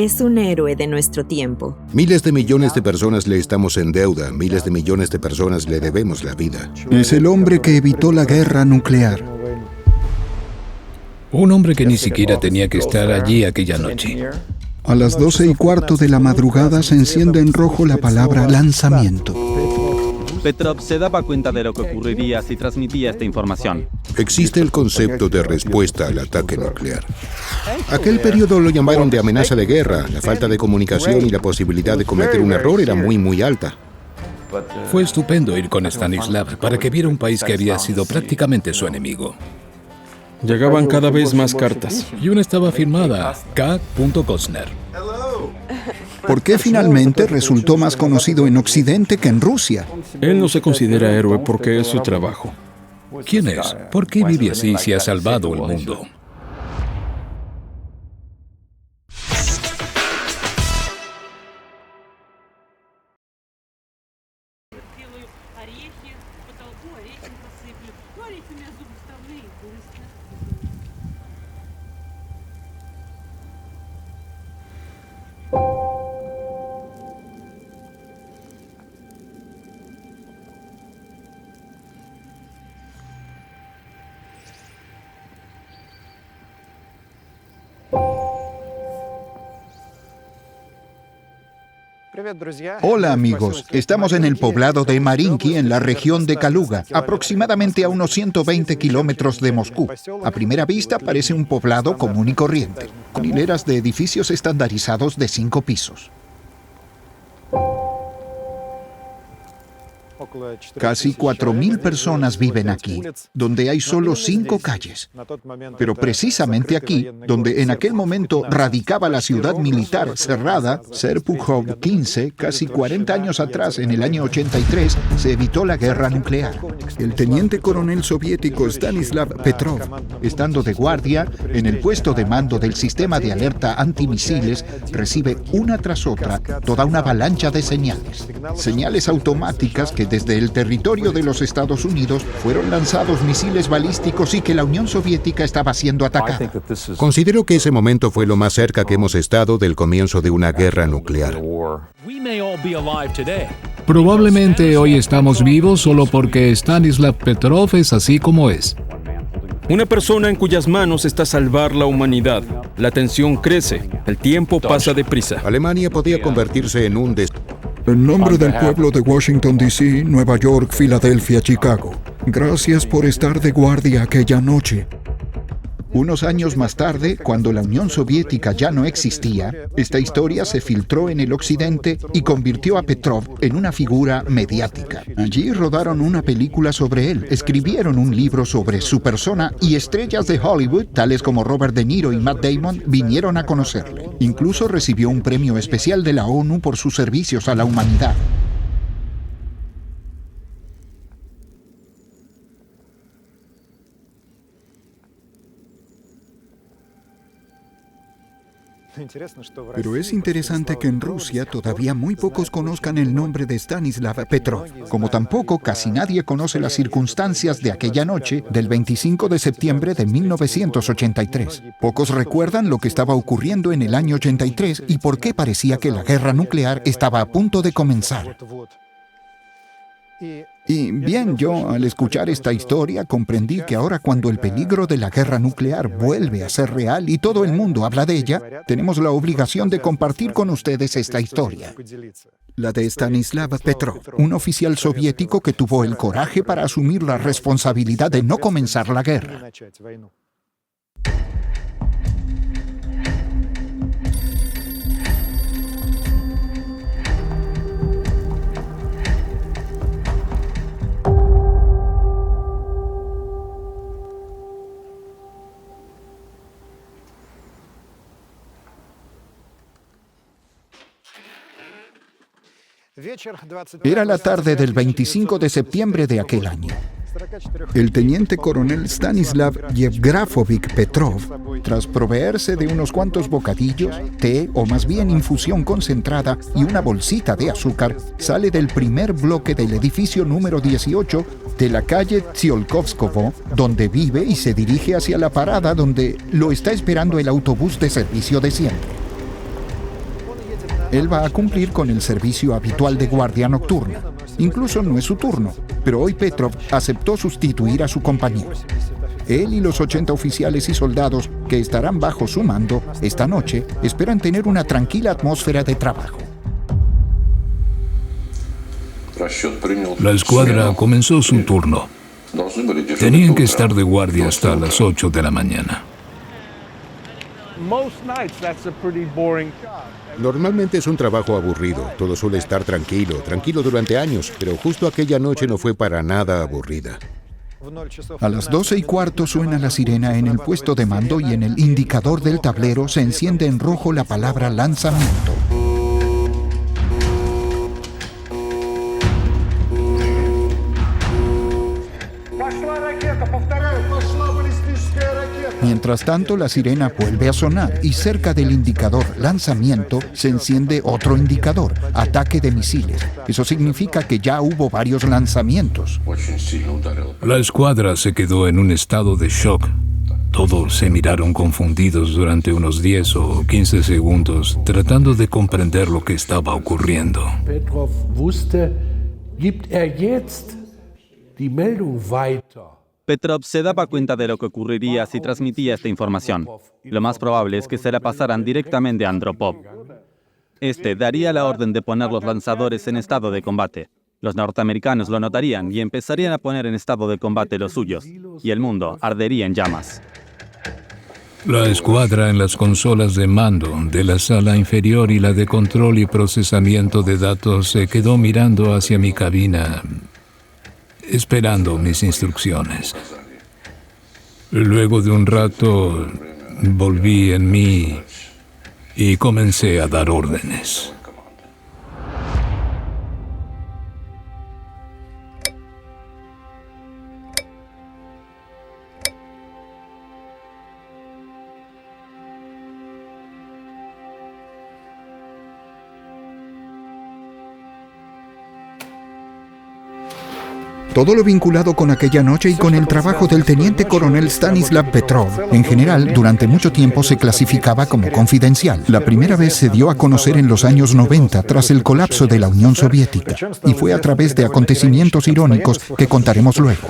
Es un héroe de nuestro tiempo. Miles de millones de personas le estamos en deuda, miles de millones de personas le debemos la vida. Es el hombre que evitó la guerra nuclear. Un hombre que ni siquiera tenía que estar allí aquella noche. A las 12:15 de la madrugada se enciende en rojo la palabra lanzamiento. Petrov se daba cuenta de lo que ocurriría si transmitía esta información. Existe el concepto de respuesta al ataque nuclear. Aquel periodo lo llamaron de amenaza de guerra. La falta de comunicación y la posibilidad de cometer un error era muy alta. Fue estupendo ir con Stanislav para que viera un país que había sido prácticamente su enemigo. Llegaban cada vez más cartas. Y una estaba firmada K. Kostner. ¿Por qué finalmente resultó más conocido en Occidente que en Rusia? Él no se considera héroe porque es su trabajo. ¿Quién es? ¿Por qué vive así si ha salvado el mundo? Hola amigos, estamos en el poblado de Marinki, en la región de Kaluga, aproximadamente a unos 120 kilómetros de Moscú. A primera vista parece un poblado común y corriente, con hileras de edificios estandarizados de 5 pisos. Casi 4.000 personas viven aquí, donde hay solo 5 calles. Pero precisamente aquí, donde en aquel momento radicaba la ciudad militar cerrada, Serpukhov 15, casi 40 años atrás, en el año 83, se evitó la guerra nuclear. El teniente coronel soviético Stanislav Petrov, estando de guardia en el puesto de mando del sistema de alerta antimisiles, recibe una tras otra toda una avalancha de señales. Señales automáticas que desde el territorio de los Estados Unidos fueron lanzados misiles balísticos y que la Unión Soviética estaba siendo atacada. Considero que ese momento fue lo más cerca que hemos estado del comienzo de una guerra nuclear. Probablemente hoy estamos vivos solo porque Stanislav Petrov es así como es. Una persona en cuyas manos está salvar la humanidad. La tensión crece, el tiempo pasa deprisa. Alemania podía convertirse en un En nombre del pueblo de Washington, D.C., Nueva York, Filadelfia, Chicago, gracias por estar de guardia aquella noche. Unos años más tarde, cuando la Unión Soviética ya no existía, esta historia se filtró en el occidente y convirtió a Petrov en una figura mediática. Allí rodaron una película sobre él, escribieron un libro sobre su persona y estrellas de Hollywood, tales como Robert De Niro y Matt Damon, vinieron a conocerle. Incluso recibió un premio especial de la ONU por sus servicios a la humanidad. Pero es interesante que en Rusia todavía muy pocos conozcan el nombre de Stanislav Petrov, como tampoco casi nadie conoce las circunstancias de aquella noche del 25 de septiembre de 1983. Pocos recuerdan lo que estaba ocurriendo en el año 83 y por qué parecía que la guerra nuclear estaba a punto de comenzar. Y bien, yo al escuchar esta historia comprendí que ahora cuando el peligro de la guerra nuclear vuelve a ser real y todo el mundo habla de ella, tenemos la obligación de compartir con ustedes esta historia. La de Stanislav Petrov, un oficial soviético que tuvo el coraje para asumir la responsabilidad de no comenzar la guerra. Era la tarde del 25 de septiembre de aquel año. El teniente coronel Stanislav Yevgrafovich Petrov, tras proveerse de unos cuantos bocadillos, té o más bien infusión concentrada y una bolsita de azúcar, sale del primer bloque del edificio número 18 de la calle Tsiolkovskovo, donde vive, y se dirige hacia la parada donde lo está esperando el autobús de servicio de siempre. Él va a cumplir con el servicio habitual de guardia nocturna. Incluso no es su turno, pero hoy Petrov aceptó sustituir a su compañero. Él y los 80 oficiales y soldados que estarán bajo su mando esta noche esperan tener una tranquila atmósfera de trabajo. La escuadra comenzó su turno. Tenían que estar de guardia hasta las 8 de la mañana. Normalmente es un trabajo aburrido. Todo suele estar tranquilo durante años, pero justo aquella noche no fue para nada aburrida. A las 12:15 suena la sirena en el puesto de mando y en el indicador del tablero se enciende en rojo la palabra lanzamiento. Mientras tanto, la sirena vuelve a sonar y cerca del indicador lanzamiento se enciende otro indicador, ataque de misiles. Eso significa que ya hubo varios lanzamientos. La escuadra se quedó en un estado de shock. Todos se miraron confundidos durante unos 10 o 15 segundos, tratando de comprender lo que estaba ocurriendo. Petrov wusste, gibt jetzt die Meldung weiter. Petrov se daba cuenta de lo que ocurriría si transmitía esta información. Lo más probable es que se la pasaran directamente a Andropov. Este daría la orden de poner los lanzadores en estado de combate. Los norteamericanos lo notarían y empezarían a poner en estado de combate los suyos, y el mundo ardería en llamas. La escuadra en las consolas de mando de la sala inferior y la de control y procesamiento de datos se quedó mirando hacia mi cabina, esperando mis instrucciones. Luego de un rato, volví en mí y comencé a dar órdenes. Todo lo vinculado con aquella noche y con el trabajo del teniente coronel Stanislav Petrov, en general, durante mucho tiempo se clasificaba como confidencial. La primera vez se dio a conocer en los años 90, tras el colapso de la Unión Soviética, y fue a través de acontecimientos irónicos que contaremos luego.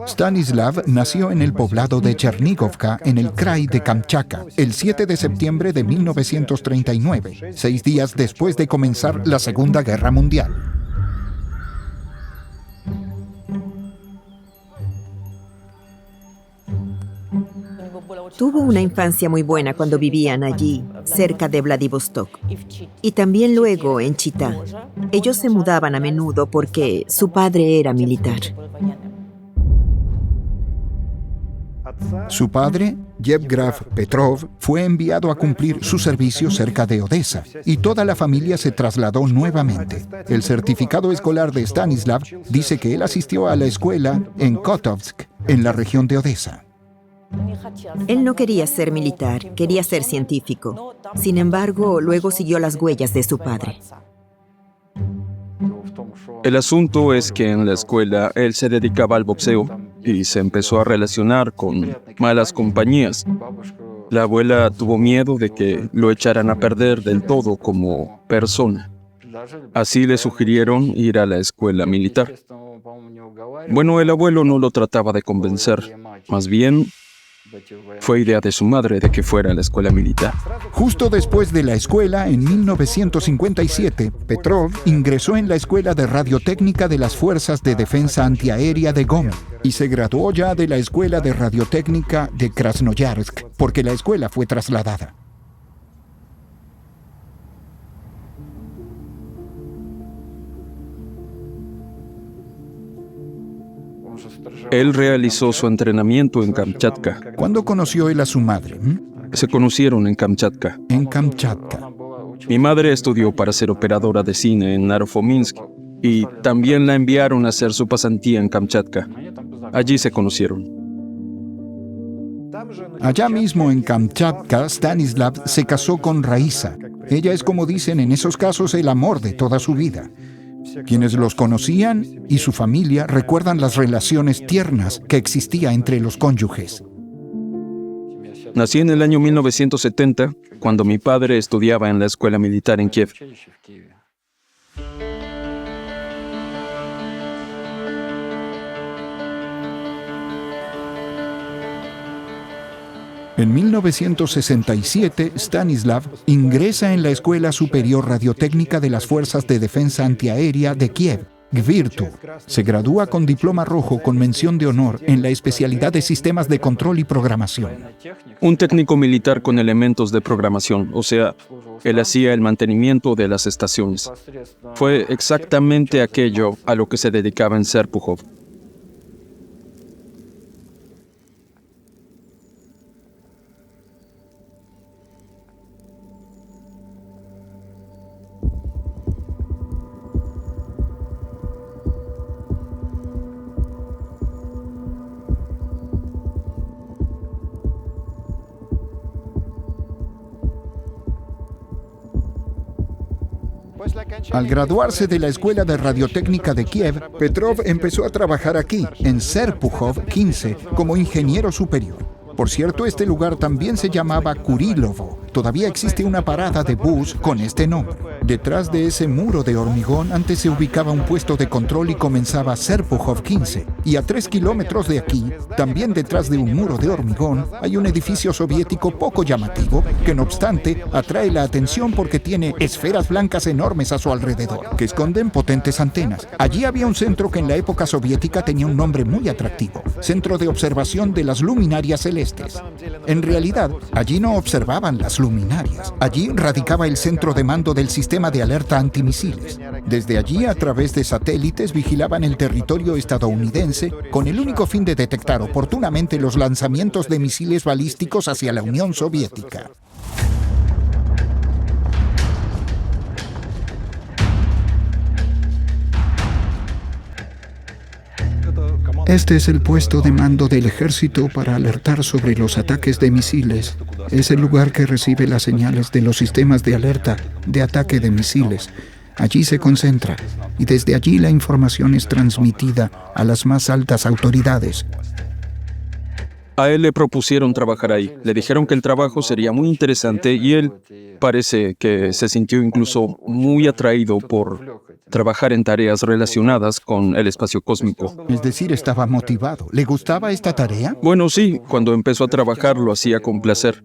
Stanislav nació en el poblado de Chernigovka, en el krai de Kamchatka, el 7 de septiembre de 1939, 6 días después de comenzar la Segunda Guerra Mundial. Tuvo una infancia muy buena cuando vivían allí, cerca de Vladivostok, y también luego en Chitá. Ellos se mudaban a menudo porque su padre era militar. Su padre, Yevgraf Petrov, fue enviado a cumplir su servicio cerca de Odessa y toda la familia se trasladó nuevamente. El certificado escolar de Stanislav dice que él asistió a la escuela en Kotovsk, en la región de Odessa. Él no quería ser militar, quería ser científico. Sin embargo, luego siguió las huellas de su padre. El asunto es que en la escuela él se dedicaba al boxeo y se empezó a relacionar con malas compañías. La abuela tuvo miedo de que lo echaran a perder del todo como persona. Así le sugirieron ir a la escuela militar. Bueno, el abuelo no lo trataba de convencer. Más bien, fue idea de su madre de que fuera a la escuela militar. Justo después de la escuela, en 1957, Petrov ingresó en la Escuela de Radiotécnica de las Fuerzas de Defensa Antiaérea de Gomel y se graduó ya de la Escuela de Radiotécnica de Krasnoyarsk, porque la escuela fue trasladada. Él realizó su entrenamiento en Kamchatka. ¿Cuándo conoció él a su madre? Se conocieron en Kamchatka. En Kamchatka. Mi madre estudió para ser operadora de cine en Narofominsk y también la enviaron a hacer su pasantía en Kamchatka. Allí se conocieron. Allá mismo en Kamchatka, Stanislav se casó con Raisa. Ella es, como dicen en esos casos, el amor de toda su vida. Quienes los conocían y su familia recuerdan las relaciones tiernas que existía entre los cónyuges. Nací en el año 1970, cuando mi padre estudiaba en la escuela militar en Kiev. En 1967, Stanislav ingresa en la Escuela Superior Radiotécnica de las Fuerzas de Defensa Antiaérea de Kiev, GVIRTU. Se gradúa con diploma rojo con mención de honor en la especialidad de Sistemas de Control y Programación. Un técnico militar con elementos de programación, o sea, él hacía el mantenimiento de las estaciones. Fue exactamente aquello a lo que se dedicaba en Serpukhov. Al graduarse de la Escuela de Radiotécnica de Kiev, Petrov empezó a trabajar aquí, en Serpukhov 15, como ingeniero superior. Por cierto, este lugar también se llamaba Kurilovo. Todavía existe una parada de bus con este nombre. Detrás de ese muro de hormigón antes se ubicaba un puesto de control y comenzaba Serpukhov 15. Y a 3 kilómetros de aquí, también detrás de un muro de hormigón, hay un edificio soviético poco llamativo, que no obstante atrae la atención porque tiene esferas blancas enormes a su alrededor, que esconden potentes antenas. Allí había un centro que en la época soviética tenía un nombre muy atractivo: Centro de Observación de las Luminarias Celestes. En realidad, allí no observaban las luminarias. Allí radicaba el centro de mando del sistema de alerta antimisiles. Desde allí, a través de satélites, vigilaban el territorio estadounidense con el único fin de detectar oportunamente los lanzamientos de misiles balísticos hacia la Unión Soviética. Este es el puesto de mando del ejército para alertar sobre los ataques de misiles. Es el lugar que recibe las señales de los sistemas de alerta de ataque de misiles. Allí se concentra y desde allí la información es transmitida a las más altas autoridades. A él le propusieron trabajar ahí. Le dijeron que el trabajo sería muy interesante y él parece que se sintió incluso muy atraído por trabajar en tareas relacionadas con el espacio cósmico. Es decir, estaba motivado. ¿Le gustaba esta tarea? Bueno, sí, cuando empezó a trabajar lo hacía con placer.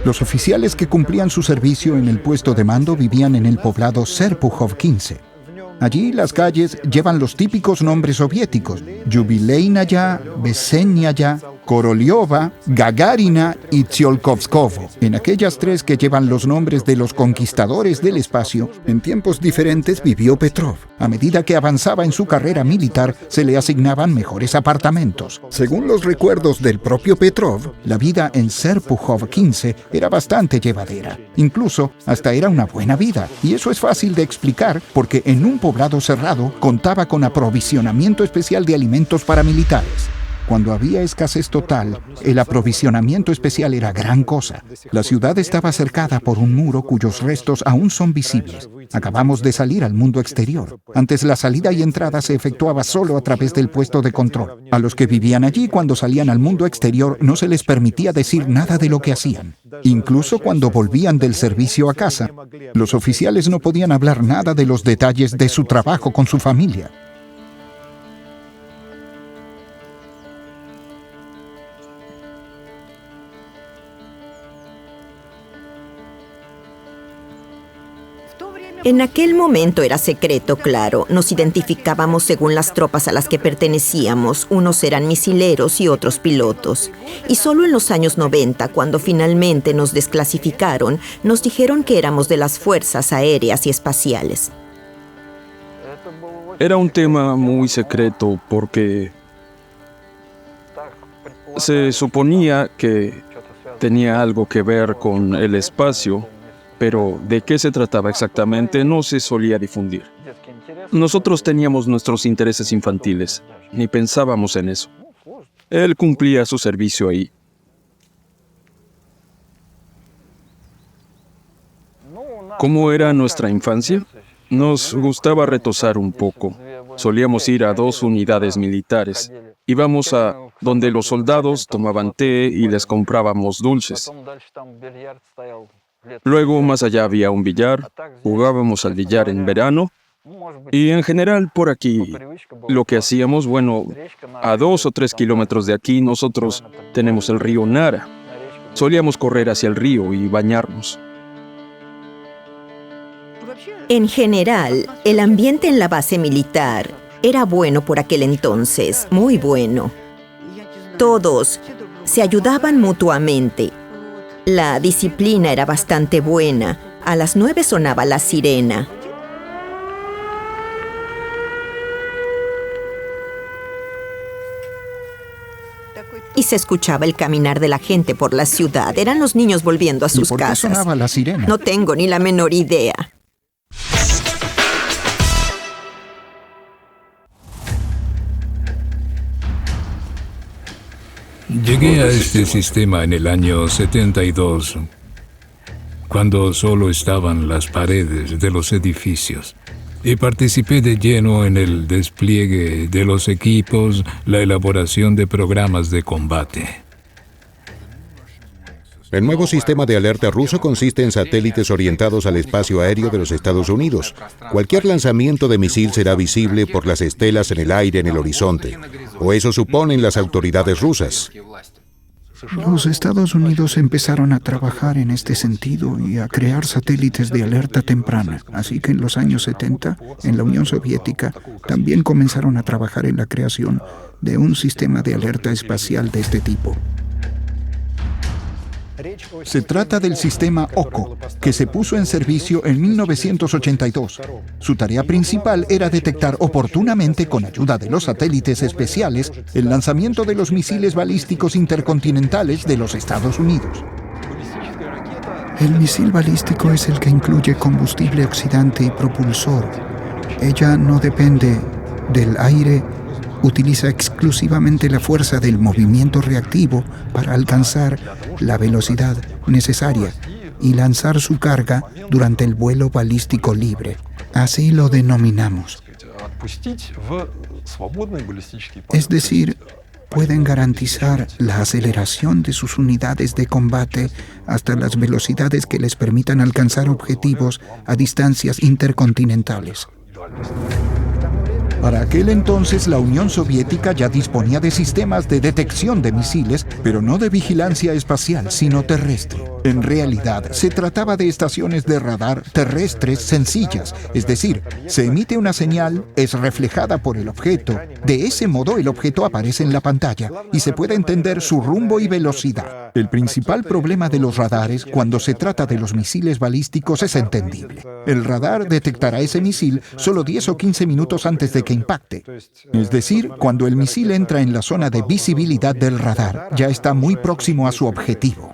Los oficiales que cumplían su servicio en el puesto de mando vivían en el poblado Serpukhov 15. Allí las calles llevan los típicos nombres soviéticos: Yubileinaya, Vesenyaya, Korolyova, Gagarina y Tsiolkovskovo. En aquellas tres que llevan los nombres de los conquistadores del espacio, en tiempos diferentes vivió Petrov. A medida que avanzaba en su carrera militar, se le asignaban mejores apartamentos. Según los recuerdos del propio Petrov, la vida en Serpukhov 15 era bastante llevadera. Incluso hasta era una buena vida. Y eso es fácil de explicar porque en un poblado cerrado contaba con aprovisionamiento especial de alimentos para militares. Cuando había escasez total, el aprovisionamiento especial era gran cosa. La ciudad estaba cercada por un muro cuyos restos aún son visibles. Acabamos de salir al mundo exterior. Antes la salida y entrada se efectuaba solo a través del puesto de control. A los que vivían allí cuando salían al mundo exterior no se les permitía decir nada de lo que hacían. Incluso cuando volvían del servicio a casa, los oficiales no podían hablar nada de los detalles de su trabajo con su familia. En aquel momento era secreto, claro. Nos identificábamos según las tropas a las que pertenecíamos. Unos eran misileros y otros pilotos. Y solo en los años 90, cuando finalmente nos desclasificaron, nos dijeron que éramos de las fuerzas aéreas y espaciales. Era un tema muy secreto porque se suponía que tenía algo que ver con el espacio, pero de qué se trataba exactamente no se solía difundir. Nosotros teníamos nuestros intereses infantiles, ni pensábamos en eso. Él cumplía su servicio ahí. ¿Cómo era nuestra infancia? Nos gustaba retosar un poco. Solíamos ir a 2 unidades militares. Íbamos a donde los soldados tomaban té y les comprábamos dulces. Luego, más allá había un billar, jugábamos al billar en verano. Y en general, por aquí, lo que hacíamos, bueno, a 2 o 3 kilómetros de aquí, nosotros tenemos el río Nara. Solíamos correr hacia el río y bañarnos. En general, el ambiente en la base militar era bueno por aquel entonces, muy bueno. Todos se ayudaban mutuamente. La disciplina era bastante buena. A las 9 sonaba la sirena. Y se escuchaba el caminar de la gente por la ciudad. Eran los niños volviendo a sus ¿Y por qué casas. sonaba la sirena? No tengo ni la menor idea. Llegué a este sistema en el año 72, cuando solo estaban las paredes de los edificios, y participé de lleno en el despliegue de los equipos, la elaboración de programas de combate. El nuevo sistema de alerta ruso consiste en satélites orientados al espacio aéreo de los Estados Unidos. Cualquier lanzamiento de misil será visible por las estelas en el aire en el horizonte, o eso suponen las autoridades rusas. Los Estados Unidos empezaron a trabajar en este sentido y a crear satélites de alerta temprana. Así que en los años 70, en la Unión Soviética, también comenzaron a trabajar en la creación de un sistema de alerta espacial de este tipo. Se trata del sistema OCO, que se puso en servicio en 1982. Su tarea principal era detectar oportunamente, con ayuda de los satélites especiales, el lanzamiento de los misiles balísticos intercontinentales de los Estados Unidos. El misil balístico es el que incluye combustible oxidante y propulsor. Ella no depende del aire, utiliza exclusivamente la fuerza del movimiento reactivo para alcanzar la velocidad necesaria y lanzar su carga durante el vuelo balístico libre. Así lo denominamos. Es decir, pueden garantizar la aceleración de sus unidades de combate hasta las velocidades que les permitan alcanzar objetivos a distancias intercontinentales. Para aquel entonces, la Unión Soviética ya disponía de sistemas de detección de misiles, pero no de vigilancia espacial, sino terrestre. En realidad, se trataba de estaciones de radar terrestres sencillas, es decir, se emite una señal, es reflejada por el objeto. De ese modo, el objeto aparece en la pantalla y se puede entender su rumbo y velocidad. El principal problema de los radares cuando se trata de los misiles balísticos es entendible. El radar detectará ese misil solo 10 o 15 minutos antes de que impacte. Es decir, cuando el misil entra en la zona de visibilidad del radar, ya está muy próximo a su objetivo.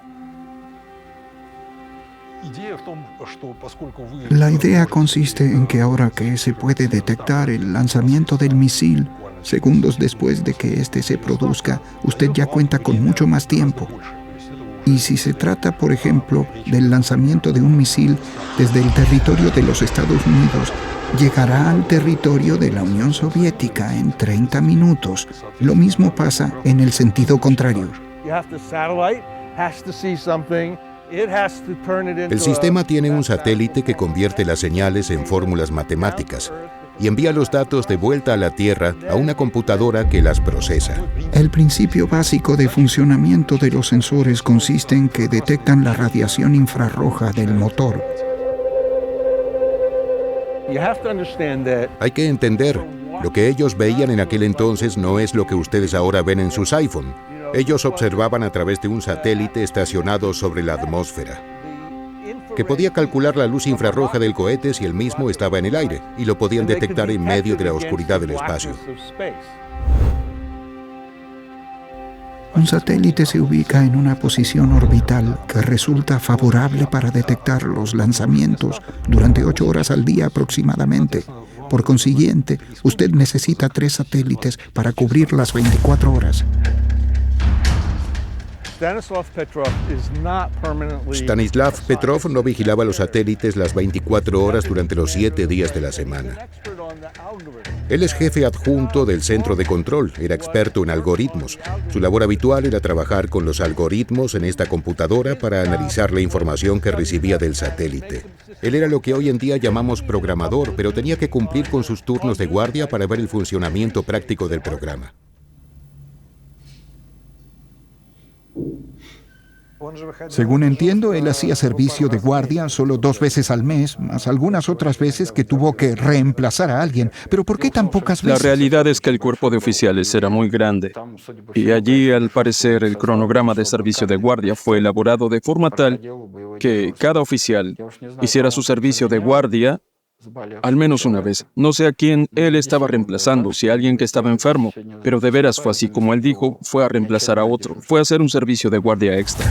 La idea consiste en que ahora que se puede detectar el lanzamiento del misil, segundos después de que éste se produzca, usted ya cuenta con mucho más tiempo. Y si se trata, por ejemplo, del lanzamiento de un misil desde el territorio de los Estados Unidos, llegará al territorio de la Unión Soviética en 30 minutos. Lo mismo pasa en el sentido contrario. El sistema tiene un satélite que convierte las señales en fórmulas matemáticas y envía los datos de vuelta a la Tierra a una computadora que las procesa. El principio básico de funcionamiento de los sensores consiste en que detectan la radiación infrarroja del motor. Hay que entender, lo que ellos veían en aquel entonces no es lo que ustedes ahora ven en sus iPhone. Ellos observaban a través de un satélite estacionado sobre la atmósfera, que podía calcular la luz infrarroja del cohete si el mismo estaba en el aire, y lo podían detectar en medio de la oscuridad del espacio. Un satélite se ubica en una posición orbital que resulta favorable para detectar los lanzamientos durante 8 horas al día aproximadamente. Por consiguiente, usted necesita 3 satélites para cubrir las 24 horas. Stanislav Petrov no vigilaba los satélites las 24 horas durante los 7 días de la semana. Él es jefe adjunto del centro de control, era experto en algoritmos. Su labor habitual era trabajar con los algoritmos en esta computadora para analizar la información que recibía del satélite. Él era lo que hoy en día llamamos programador, pero tenía que cumplir con sus turnos de guardia para ver el funcionamiento práctico del programa. Según entiendo, él hacía servicio de guardia solo 2 veces al mes, más algunas otras veces que tuvo que reemplazar a alguien. ¿Pero por qué tan pocas La veces? realidad es que el cuerpo de oficiales era muy grande. Y allí, al parecer, el cronograma de servicio de guardia fue elaborado de forma tal que cada oficial hiciera su servicio de guardia al menos una vez. No sé a quién él estaba reemplazando, si a alguien que estaba enfermo, pero de veras fue así como él dijo, fue a reemplazar a otro, fue a hacer un servicio de guardia extra.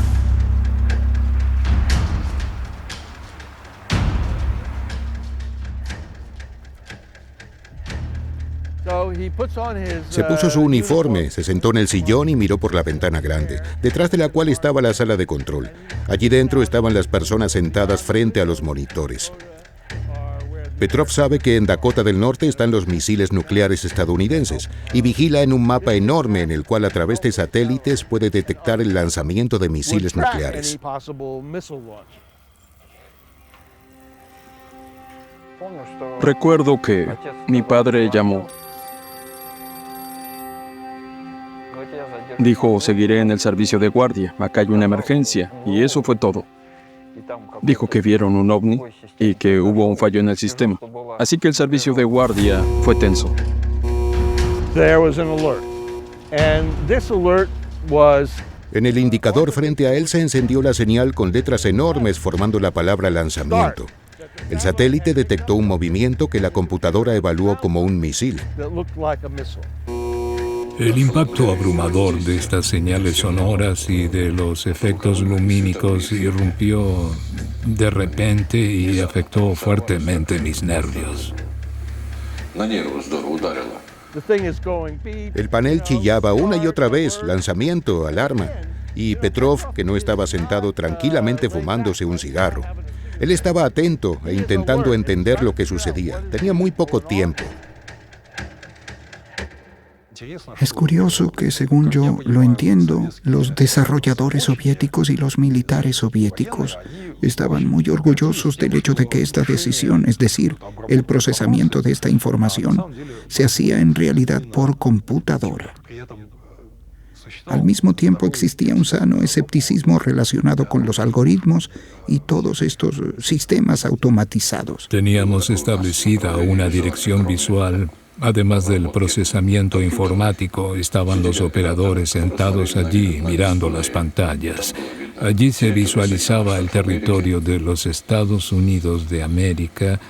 Se puso su uniforme, se sentó en el sillón y miró por la ventana grande, detrás de la cual estaba la sala de control. Allí dentro estaban las personas sentadas frente a los monitores. Petrov sabe que en Dakota del Norte están los misiles nucleares estadounidenses y vigila en un mapa enorme en el cual a través de satélites puede detectar el lanzamiento de misiles nucleares. Recuerdo que mi padre llamó. Dijo, seguiré en el servicio de guardia, acá hay una emergencia, y eso fue todo. Dijo que vieron un ovni y que hubo un fallo en el sistema. Así que el servicio de guardia fue tenso. En el indicador frente a él se encendió la señal con letras enormes formando la palabra lanzamiento. El satélite detectó un movimiento que la computadora evaluó como un misil. El impacto abrumador de estas señales sonoras y de los efectos lumínicos irrumpió de repente y afectó fuertemente mis nervios. El panel chillaba una y otra vez, lanzamiento, alarma. Y Petrov, que no estaba sentado tranquilamente fumándose un cigarro. Él estaba atento e intentando entender lo que sucedía. Tenía muy poco tiempo. Es curioso que, según yo lo entiendo, los desarrolladores soviéticos y los militares soviéticos estaban muy orgullosos del hecho de que esta decisión, es decir, el procesamiento de esta información, se hacía en realidad por computadora. Al mismo tiempo existía un sano escepticismo relacionado con los algoritmos y todos estos sistemas automatizados. Teníamos establecida una dirección visual. Además del procesamiento informático, estaban los operadores sentados allí mirando las pantallas. Allí se visualizaba el territorio de los Estados Unidos de América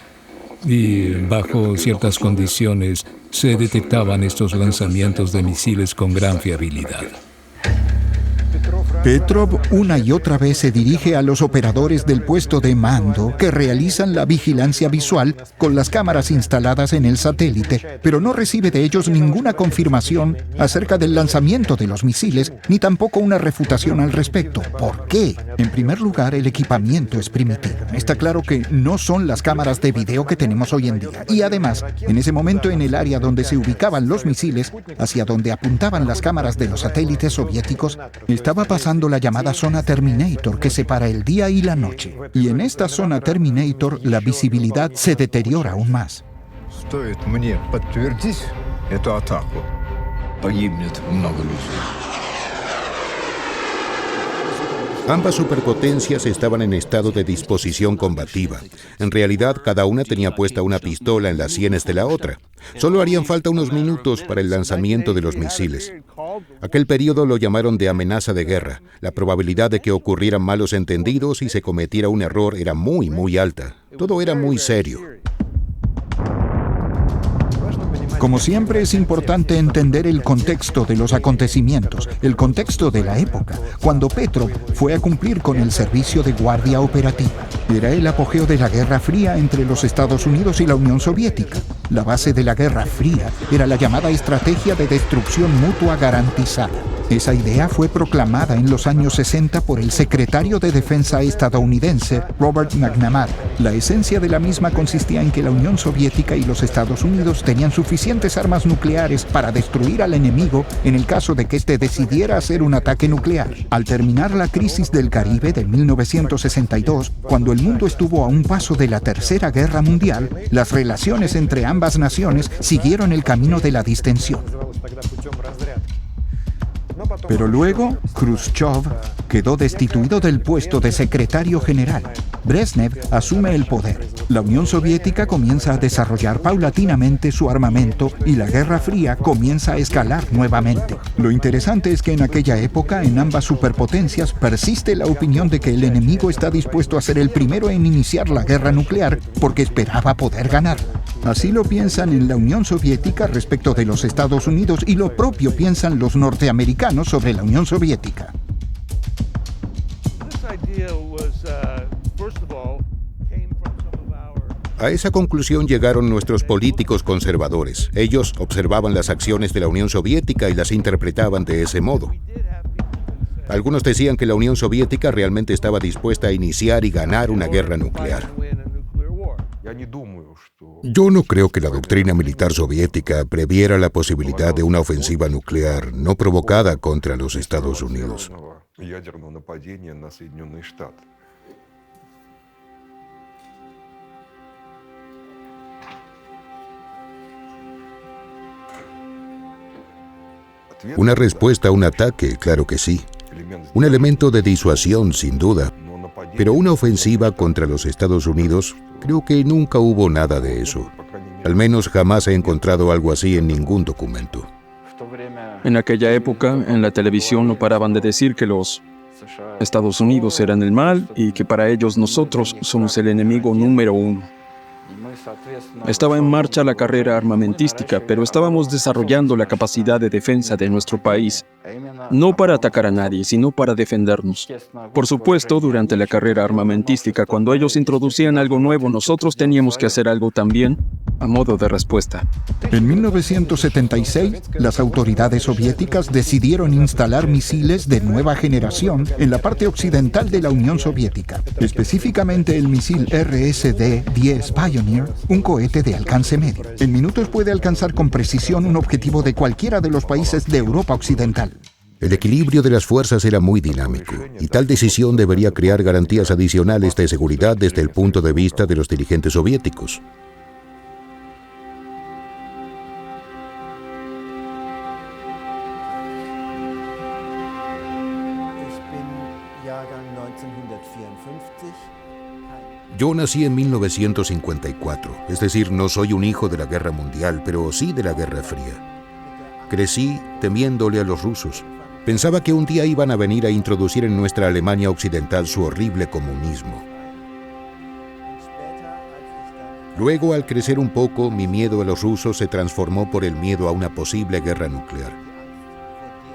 y bajo ciertas condiciones se detectaban estos lanzamientos de misiles con gran fiabilidad. Petrov una y otra vez se dirige a los operadores del puesto de mando que realizan la vigilancia visual con las cámaras instaladas en el satélite, pero no recibe de ellos ninguna confirmación acerca del lanzamiento de los misiles, ni tampoco una refutación al respecto. ¿Por qué? En primer lugar, el equipamiento es primitivo. Está claro que no son las cámaras de video que tenemos hoy en día. Y además, en ese momento en el área donde se ubicaban los misiles, hacia donde apuntaban las cámaras de los satélites soviéticos, estaba pasando la llamada zona Terminator que separa el día y la noche. Y en esta zona Terminator la visibilidad se deteriora aún más. Ambas superpotencias estaban en estado de disposición combativa. En realidad, cada una tenía puesta una pistola en las sienes de la otra. Solo harían falta unos minutos para el lanzamiento de los misiles. Aquel periodo lo llamaron de amenaza de guerra. La probabilidad de que ocurrieran malos entendidos y se cometiera un error era muy, muy alta. Todo era muy serio. Como siempre, es importante entender el contexto de los acontecimientos, el contexto de la época, cuando Petrov fue a cumplir con el servicio de guardia operativa. Era el apogeo de la Guerra Fría entre los Estados Unidos y la Unión Soviética. La base de la Guerra Fría era la llamada estrategia de destrucción mutua garantizada. Esa idea fue proclamada en los años 60 por el secretario de Defensa estadounidense, Robert McNamara. La esencia de la misma consistía en que la Unión Soviética y los Estados Unidos tenían suficientes armas nucleares para destruir al enemigo en el caso de que éste decidiera hacer un ataque nuclear. Al terminar la crisis del Caribe de 1962, cuando el mundo estuvo a un paso de la Tercera Guerra Mundial, las relaciones entre ambas naciones siguieron el camino de la distensión. Pero luego, Khrushchev quedó destituido del puesto de secretario general. Brezhnev asume el poder. La Unión Soviética comienza a desarrollar paulatinamente su armamento y la Guerra Fría comienza a escalar nuevamente. Lo interesante es que en aquella época, en ambas superpotencias, persiste la opinión de que el enemigo está dispuesto a ser el primero en iniciar la guerra nuclear porque esperaba poder ganar. Así lo piensan en la Unión Soviética respecto de los Estados Unidos y lo propio piensan los norteamericanos sobre la Unión Soviética. A esa conclusión llegaron nuestros políticos conservadores. Ellos observaban las acciones de la Unión Soviética y las interpretaban de ese modo. Algunos decían que la Unión Soviética realmente estaba dispuesta a iniciar y ganar una guerra nuclear. Yo no creo que la doctrina militar soviética previera la posibilidad de una ofensiva nuclear no provocada contra los Estados Unidos. Una respuesta a un ataque, claro que sí. Un elemento de disuasión, sin duda. Pero una ofensiva contra los Estados Unidos, creo que nunca hubo nada de eso. Al menos jamás he encontrado algo así en ningún documento. En aquella época, en la televisión no paraban de decir que los Estados Unidos eran el mal y que para ellos nosotros somos el enemigo número uno. Estaba en marcha la carrera armamentística, pero estábamos desarrollando la capacidad de defensa de nuestro país, no para atacar a nadie, sino para defendernos. Por supuesto, durante la carrera armamentística, cuando ellos introducían algo nuevo, nosotros teníamos que hacer algo también, a modo de respuesta. En 1976, las autoridades soviéticas decidieron instalar misiles de nueva generación en la parte occidental de la Unión Soviética, específicamente el misil RSD-10 Pioneer, un cohete de alcance medio. En minutos puede alcanzar con precisión un objetivo de cualquiera de los países de Europa Occidental. El equilibrio de las fuerzas era muy dinámico, y tal decisión debería crear garantías adicionales de seguridad desde el punto de vista de los dirigentes soviéticos. Yo nací en 1954, es decir, no soy un hijo de la Guerra Mundial, pero sí de la Guerra Fría. Crecí temiéndole a los rusos. Pensaba que un día iban a venir a introducir en nuestra Alemania occidental su horrible comunismo. Luego, al crecer un poco, mi miedo a los rusos se transformó por el miedo a una posible guerra nuclear.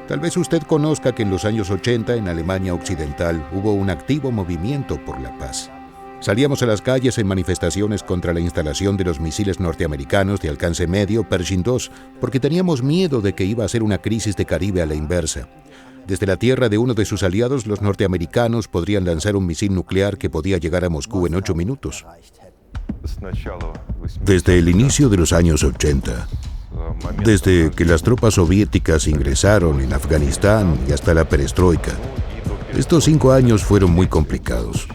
Tal vez usted conozca que en los años 80, en Alemania occidental, hubo un activo movimiento por la paz. Salíamos a las calles en manifestaciones contra la instalación de los misiles norteamericanos de alcance medio Pershing II, porque teníamos miedo de que iba a ser una crisis de Caribe a la inversa. Desde la tierra de uno de sus aliados, los norteamericanos podrían lanzar un misil nuclear que podía llegar a Moscú en 8 minutos. Desde el inicio de los años 80, desde que las tropas soviéticas ingresaron en Afganistán y hasta la perestroika, estos 5 años fueron muy complicados.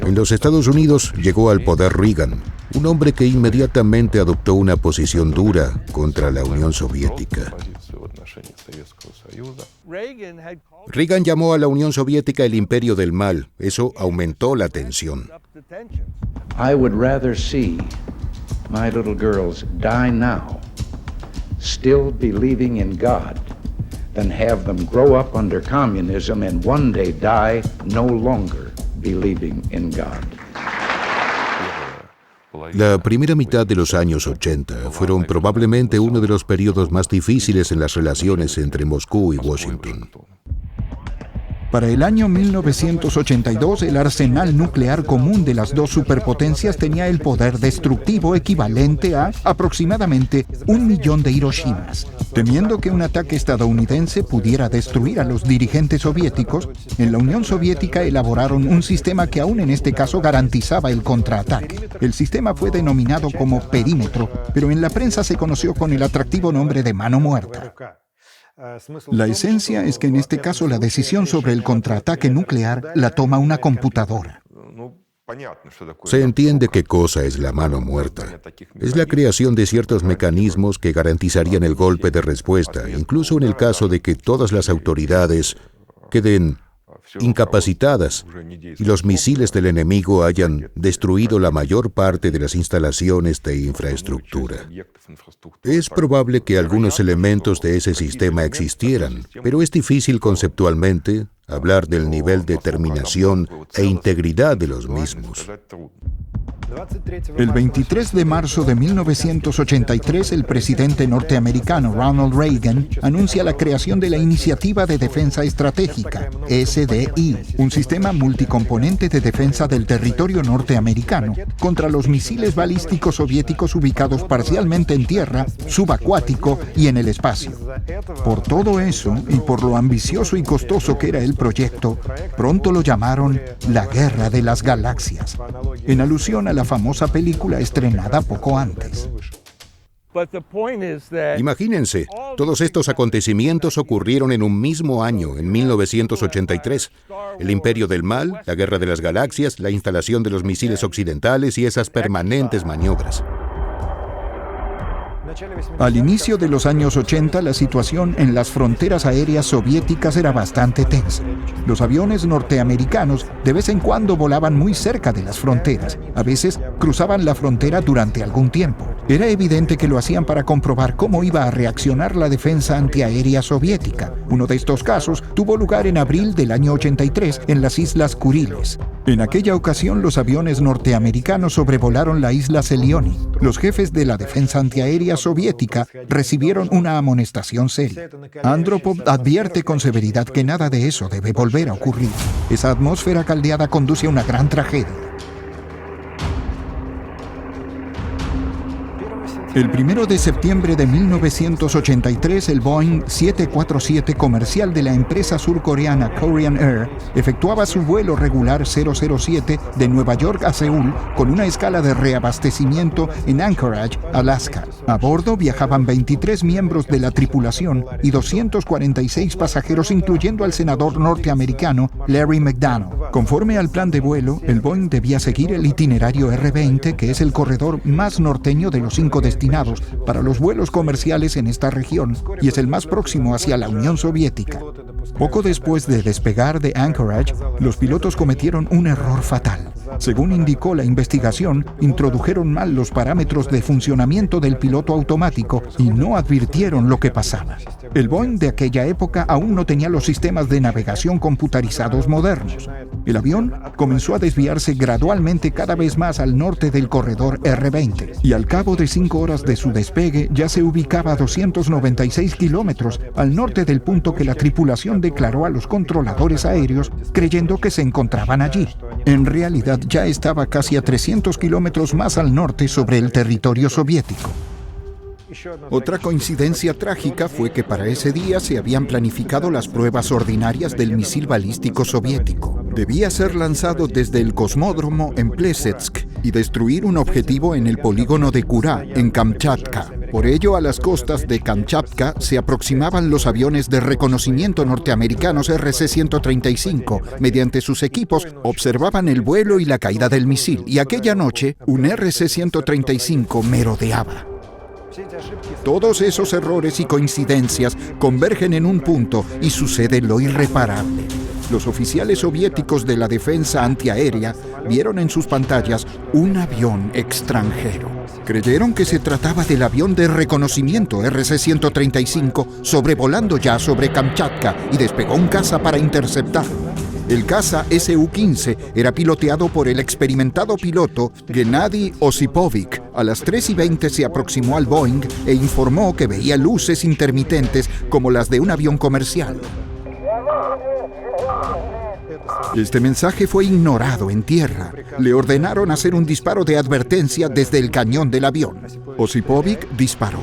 En los Estados Unidos llegó al poder Reagan, un hombre que inmediatamente adoptó una posición dura contra la Unión Soviética. Reagan llamó a la Unión Soviética el imperio del mal. Eso aumentó la tensión. I would rather see my little girls die now, still believing in God, than have them grow up under communism and one day die no longer believing in God. La primera mitad de los años 80 fueron probablemente uno de los periodos más difíciles en las relaciones entre Moscú y Washington. Para el año 1982, el arsenal nuclear común de las dos superpotencias tenía el poder destructivo equivalente a aproximadamente 1 millón de Hiroshimas. Temiendo que un ataque estadounidense pudiera destruir a los dirigentes soviéticos, en la Unión Soviética elaboraron un sistema que aún en este caso garantizaba el contraataque. El sistema fue denominado como perímetro, pero en la prensa se conoció con el atractivo nombre de mano muerta. La esencia es que en este caso la decisión sobre el contraataque nuclear la toma una computadora. Se entiende qué cosa es la mano muerta. Es la creación de ciertos mecanismos que garantizarían el golpe de respuesta, incluso en el caso de que todas las autoridades queden incapacitadas y los misiles del enemigo hayan destruido la mayor parte de las instalaciones de infraestructura. Es probable que algunos elementos de ese sistema existieran, pero es difícil conceptualmente hablar del nivel de determinación e integridad de los mismos. El 23 de marzo de 1983, el presidente norteamericano Ronald Reagan anuncia la creación de la Iniciativa de Defensa Estratégica, SDI, un sistema multicomponente de defensa del territorio norteamericano contra los misiles balísticos soviéticos ubicados parcialmente en tierra, subacuático y en el espacio. Por todo eso, y por lo ambicioso y costoso que era el proyecto, pronto lo llamaron la Guerra de las Galaxias, en alusión a la famosa película estrenada poco antes. Imagínense, todos estos acontecimientos ocurrieron en un mismo año, en 1983. El imperio del mal, la Guerra de las Galaxias, la instalación de los misiles occidentales y esas permanentes maniobras. Al inicio de los años 80, la situación en las fronteras aéreas soviéticas era bastante tensa. Los aviones norteamericanos de vez en cuando volaban muy cerca de las fronteras. A veces cruzaban la frontera durante algún tiempo. Era evidente que lo hacían para comprobar cómo iba a reaccionar la defensa antiaérea soviética. Uno de estos casos tuvo lugar en abril del año 83 en las Islas Kuriles. En aquella ocasión, los aviones norteamericanos sobrevolaron la isla Selioni. Los jefes de la defensa antiaérea soviética recibieron una amonestación seria. Andropov advierte con severidad que nada de eso debe volver a ocurrir. Esa atmósfera caldeada conduce a una gran tragedia. El 1 de septiembre de 1983, el Boeing 747 comercial de la empresa surcoreana Korean Air efectuaba su vuelo regular 007 de Nueva York a Seúl con una escala de reabastecimiento en Anchorage, Alaska. A bordo viajaban 23 miembros de la tripulación y 246 pasajeros, incluyendo al senador norteamericano Larry McDonough. Conforme al plan de vuelo, el Boeing debía seguir el itinerario R-20, que es el corredor más norteño de los 5 destinos para los vuelos comerciales en esta región y es el más próximo hacia la Unión Soviética. Poco después de despegar de Anchorage, los pilotos cometieron un error fatal. Según indicó la investigación, introdujeron mal los parámetros de funcionamiento del piloto automático y no advirtieron lo que pasaba. El Boeing de aquella época aún no tenía los sistemas de navegación computarizados modernos. El avión comenzó a desviarse gradualmente cada vez más al norte del corredor R-20 y al cabo de 5 horas de su despegue ya se ubicaba a 296 kilómetros al norte del punto que la tripulación declaró a los controladores aéreos creyendo que se encontraban allí. En realidad ya estaba casi a 300 kilómetros más al norte sobre el territorio soviético. Otra coincidencia trágica fue que para ese día se habían planificado las pruebas ordinarias del misil balístico soviético. Debía ser lanzado desde el cosmódromo en Plesetsk y destruir un objetivo en el polígono de Kura, en Kamchatka. Por ello, a las costas de Kamchatka se aproximaban los aviones de reconocimiento norteamericanos RC-135. Mediante sus equipos, observaban el vuelo y la caída del misil, y aquella noche, un RC-135 merodeaba. Todos esos errores y coincidencias convergen en un punto y sucede lo irreparable. Los oficiales soviéticos de la defensa antiaérea vieron en sus pantallas un avión extranjero. Creyeron que se trataba del avión de reconocimiento RC-135 sobrevolando ya sobre Kamchatka y despegó un caza para interceptarlo. El caza Su-15 era piloteado por el experimentado piloto Gennady Osipovich. A las 3:20 se aproximó al Boeing e informó que veía luces intermitentes como las de un avión comercial. Este mensaje fue ignorado en tierra. Le ordenaron hacer un disparo de advertencia desde el cañón del avión. Osipovic disparó.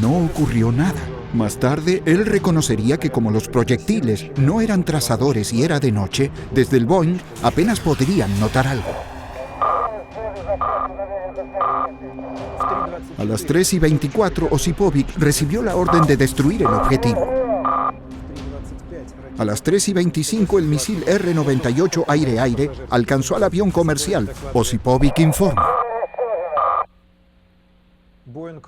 No ocurrió nada. Más tarde, él reconocería que como los proyectiles no eran trazadores y era de noche, desde el Boeing apenas podrían notar algo. A las 3:24, Osipovic recibió la orden de destruir el objetivo. A las 3:25, el misil R-98 aire-aire alcanzó al avión comercial. Osipovic informa.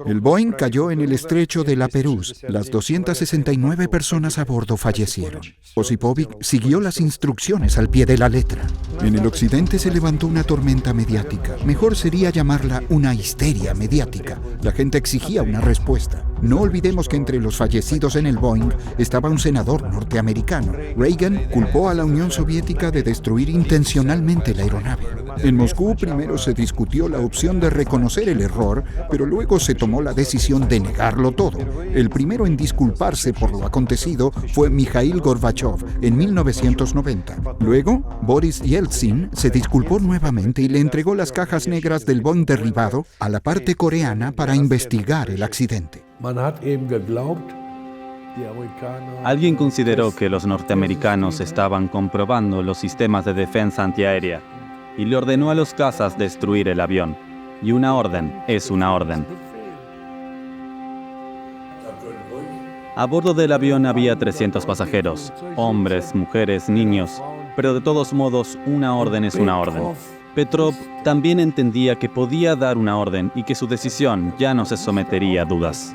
El Boeing cayó en el estrecho de La Pérouse. Las 269 personas a bordo fallecieron. Osipovic siguió las instrucciones al pie de la letra. En el occidente se levantó una tormenta mediática. Mejor sería llamarla una histeria mediática. La gente exigía una respuesta. No olvidemos que entre los fallecidos en el Boeing estaba un senador norteamericano. Reagan culpó a la Unión Soviética de destruir intencionalmente la aeronave. En Moscú primero se discutió la opción de reconocer el error, pero luego se tomó la decisión de negarlo todo. El primero en disculparse por lo acontecido fue Mikhail Gorbachev en 1990. Luego, Boris Yeltsin se disculpó nuevamente y le entregó las cajas negras del Boeing derribado a la parte coreana para investigar el accidente. Alguien consideró que los norteamericanos estaban comprobando los sistemas de defensa antiaérea y le ordenó a los cazas destruir el avión. Y una orden es una orden. A bordo del avión había 300 pasajeros, hombres, mujeres, niños, pero de todos modos, una orden es una orden. Petrov también entendía que podía dar una orden y que su decisión ya no se sometería a dudas.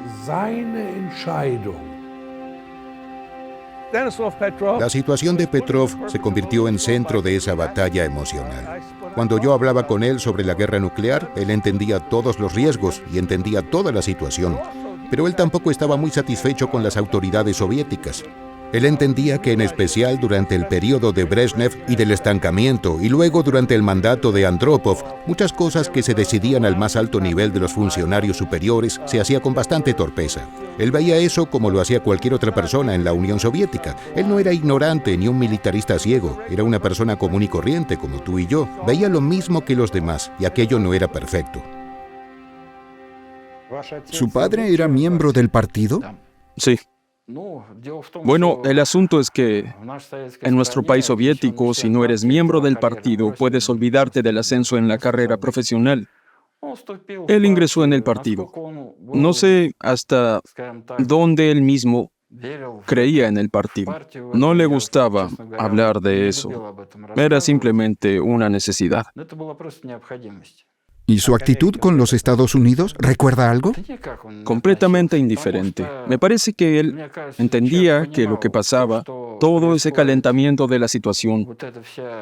La situación de Petrov se convirtió en centro de esa batalla emocional. Cuando yo hablaba con él sobre la guerra nuclear, él entendía todos los riesgos y entendía toda la situación. Pero él tampoco estaba muy satisfecho con las autoridades soviéticas. Él entendía que en especial durante el periodo de Brezhnev y del estancamiento y luego durante el mandato de Andropov, muchas cosas que se decidían al más alto nivel de los funcionarios superiores se hacía con bastante torpeza. Él veía eso como lo hacía cualquier otra persona en la Unión Soviética. Él no era ignorante ni un militarista ciego, era una persona común y corriente como tú y yo. Veía lo mismo que los demás y aquello no era perfecto. ¿Su padre era miembro del partido? Sí. Bueno, el asunto es que en nuestro país soviético, si no eres miembro del partido, puedes olvidarte del ascenso en la carrera profesional. Él ingresó en el partido. No sé hasta dónde él mismo creía en el partido. No le gustaba hablar de eso. Era simplemente una necesidad. ¿Y su actitud con los Estados Unidos? ¿Recuerda algo? Completamente indiferente. Me parece que él entendía que lo que pasaba, todo ese calentamiento de la situación,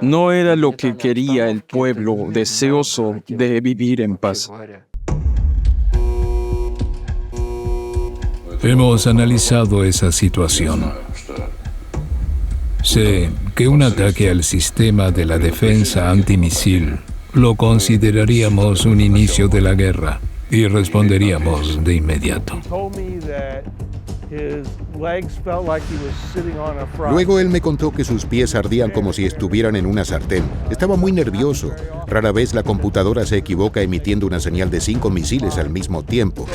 no era lo que quería el pueblo deseoso de vivir en paz. Hemos analizado esa situación. Sé que un ataque al sistema de la defensa antimisil lo consideraríamos un inicio de la guerra y responderíamos de inmediato. Luego él me contó que sus pies ardían como si estuvieran en una sartén. Estaba muy nervioso. Rara vez la computadora se equivoca emitiendo una señal de 5 misiles al mismo tiempo.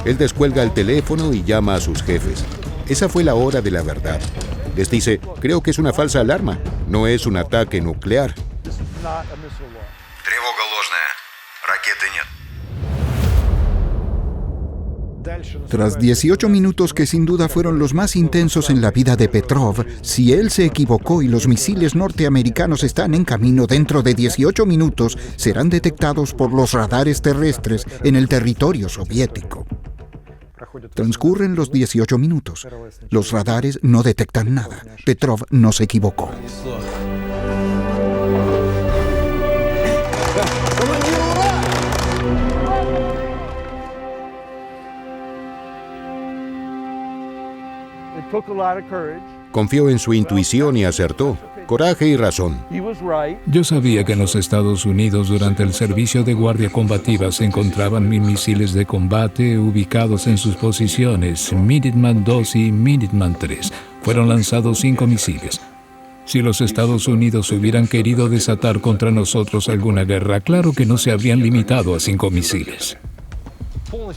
Él descuelga el teléfono y llama a sus jefes. Esa fue la hora de la verdad. Les dice, creo que es una falsa alarma. No es un ataque nuclear. Тревога ложная. Ракеты нет. Tras 18 minutos que sin duda fueron los más intensos en la vida de Petrov, si él se equivocó y los misiles norteamericanos están en camino, dentro de 18 minutos serán detectados por los radares terrestres en el territorio soviético. Transcurren los 18 minutos. Los radares no detectan nada. Petrov no se equivocó. Confió en su intuición y acertó. Coraje y razón. Yo sabía que en los Estados Unidos durante el servicio de guardia combativa se encontraban 1000 misiles de combate ubicados en sus posiciones, Minuteman II y Minuteman III. Fueron lanzados 5 misiles. Si los Estados Unidos hubieran querido desatar contra nosotros alguna guerra, claro que no se habrían limitado a 5 misiles.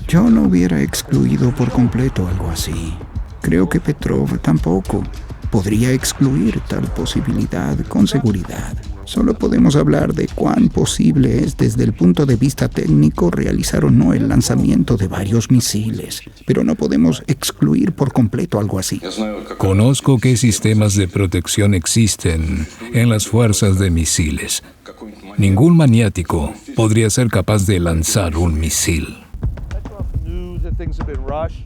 Yo no hubiera excluido por completo algo así. Creo que Petrov tampoco podría excluir tal posibilidad con seguridad. Solo podemos hablar de cuán posible es desde el punto de vista técnico realizar o no el lanzamiento de varios misiles, pero no podemos excluir por completo algo así. Conozco qué sistemas de protección existen en las fuerzas de misiles. Ningún maniático podría ser capaz de lanzar un misil.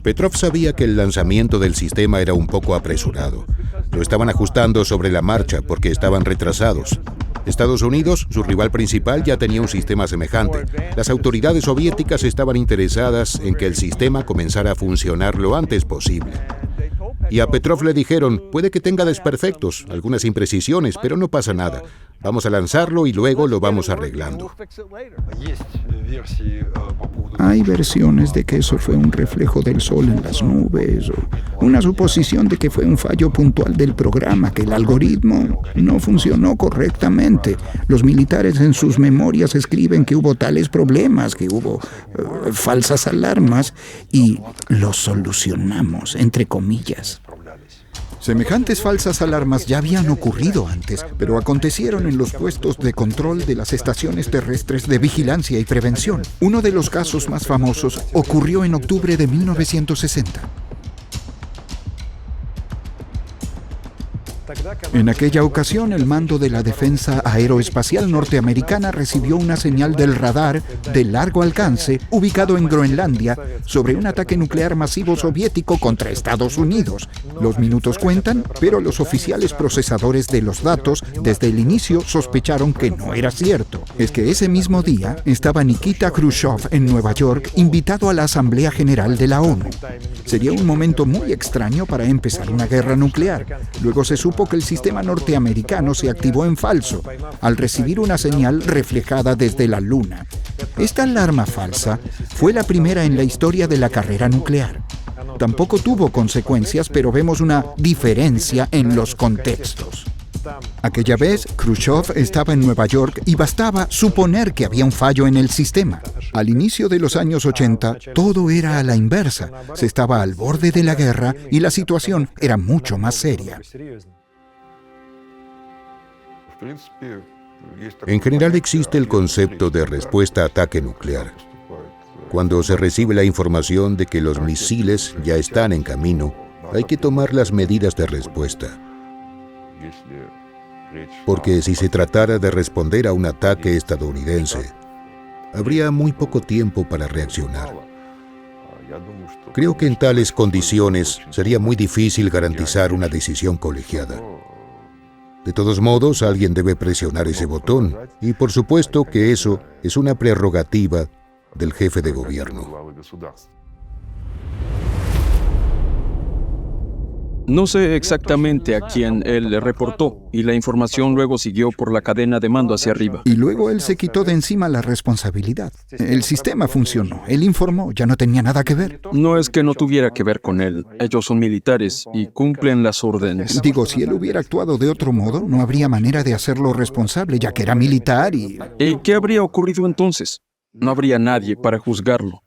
Petrov sabía que el lanzamiento del sistema era un poco apresurado. Lo estaban ajustando sobre la marcha porque estaban retrasados. Estados Unidos, su rival principal, ya tenía un sistema semejante. Las autoridades soviéticas estaban interesadas en que el sistema comenzara a funcionar lo antes posible. Y a Petrov le dijeron, puede que tenga desperfectos, algunas imprecisiones, pero no pasa nada. Vamos a lanzarlo y luego lo vamos arreglando. Hay versiones de que eso fue un reflejo del sol en las nubes, o una suposición de que fue un fallo puntual del programa, que el algoritmo no funcionó correctamente. Los militares en sus memorias escriben que hubo tales problemas, que hubo falsas alarmas, y los solucionamos, entre comillas. Semejantes falsas alarmas ya habían ocurrido antes, pero acontecieron en los puestos de control de las estaciones terrestres de vigilancia y prevención. Uno de los casos más famosos ocurrió en octubre de 1960. En aquella ocasión, el mando de la Defensa Aeroespacial Norteamericana recibió una señal del radar de largo alcance ubicado en Groenlandia sobre un ataque nuclear masivo soviético contra Estados Unidos. Los minutos cuentan, pero los oficiales procesadores de los datos desde el inicio sospecharon que no era cierto. Es que ese mismo día estaba Nikita Khrushchev en Nueva York, invitado a la Asamblea General de la ONU. Sería un momento muy extraño para empezar una guerra nuclear. Luego se supo que el sistema norteamericano se activó en falso al recibir una señal reflejada desde la Luna. Esta alarma falsa fue la primera en la historia de la carrera nuclear. Tampoco tuvo consecuencias, pero vemos una diferencia en los contextos. Aquella vez, Khrushchev estaba en Nueva York y bastaba suponer que había un fallo en el sistema. Al inicio de los años 80, todo era a la inversa. Se estaba al borde de la guerra y la situación era mucho más seria. En general existe el concepto de respuesta a ataque nuclear. Cuando se recibe la información de que los misiles ya están en camino, hay que tomar las medidas de respuesta. Porque si se tratara de responder a un ataque estadounidense, habría muy poco tiempo para reaccionar. Creo que en tales condiciones sería muy difícil garantizar una decisión colegiada. De todos modos, alguien debe presionar ese botón, y por supuesto que eso es una prerrogativa del jefe de gobierno. No sé exactamente a quién él le reportó, y la información luego siguió por la cadena de mando hacia arriba. Y luego él se quitó de encima la responsabilidad. El sistema funcionó, él informó, ya no tenía nada que ver. No es que no tuviera que ver con él, ellos son militares y cumplen las órdenes. Digo, si él hubiera actuado de otro modo, no habría manera de hacerlo responsable, ya que era militar y... ¿Y qué habría ocurrido entonces? No habría nadie para juzgarlo.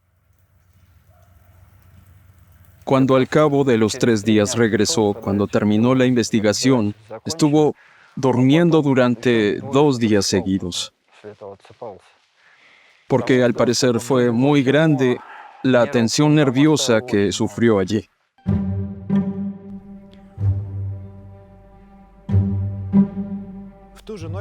Cuando al cabo de los 3 días regresó, cuando terminó la investigación, estuvo durmiendo durante 2 días seguidos. Porque al parecer fue muy grande la tensión nerviosa que sufrió allí.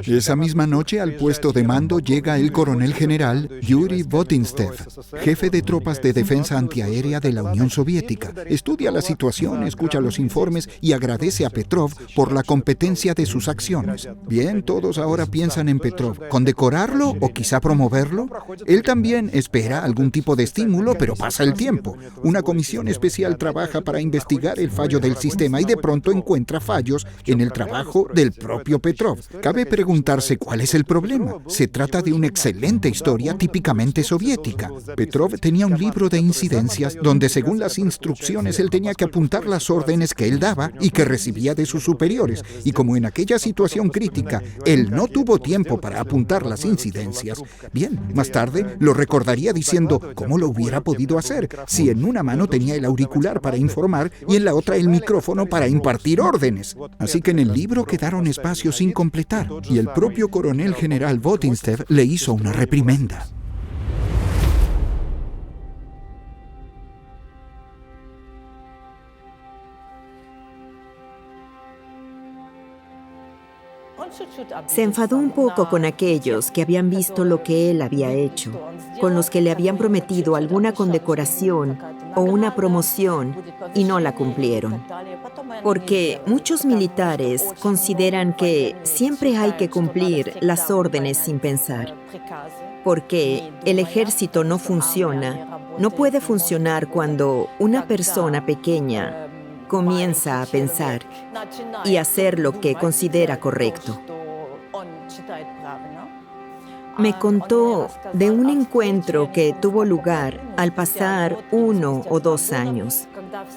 Esa misma noche al puesto de mando llega el coronel general Yuri Votinstev, jefe de tropas de defensa antiaérea de la Unión Soviética. Estudia la situación, escucha los informes y agradece a Petrov por la competencia de sus acciones. Bien, todos ahora piensan en Petrov. ¿Condecorarlo o quizá promoverlo? Él también espera algún tipo de estímulo, pero pasa el tiempo. Una comisión especial trabaja para investigar el fallo del sistema y de pronto encuentra fallos en el trabajo del propio Petrov. Cabe debe preguntarse cuál es el problema. Se trata de una excelente historia típicamente soviética. Petrov tenía un libro de incidencias donde, según las instrucciones, él tenía que apuntar las órdenes que él daba y que recibía de sus superiores. Y como en aquella situación crítica, él no tuvo tiempo para apuntar las incidencias, bien, más tarde lo recordaría diciendo cómo lo hubiera podido hacer si en una mano tenía el auricular para informar y en la otra el micrófono para impartir órdenes. Así que en el libro quedaron espacios sin completar y el propio coronel general Votinstev le hizo una reprimenda. Se enfadó un poco con aquellos que habían visto lo que él había hecho, con los que le habían prometido alguna condecoración o una promoción y no la cumplieron. Porque muchos militares consideran que siempre hay que cumplir las órdenes sin pensar. Porque el ejército no funciona, no puede funcionar cuando una persona pequeña comienza a pensar y hacer lo que considera correcto. Me contó de un encuentro que tuvo lugar al pasar 1 o 2 años,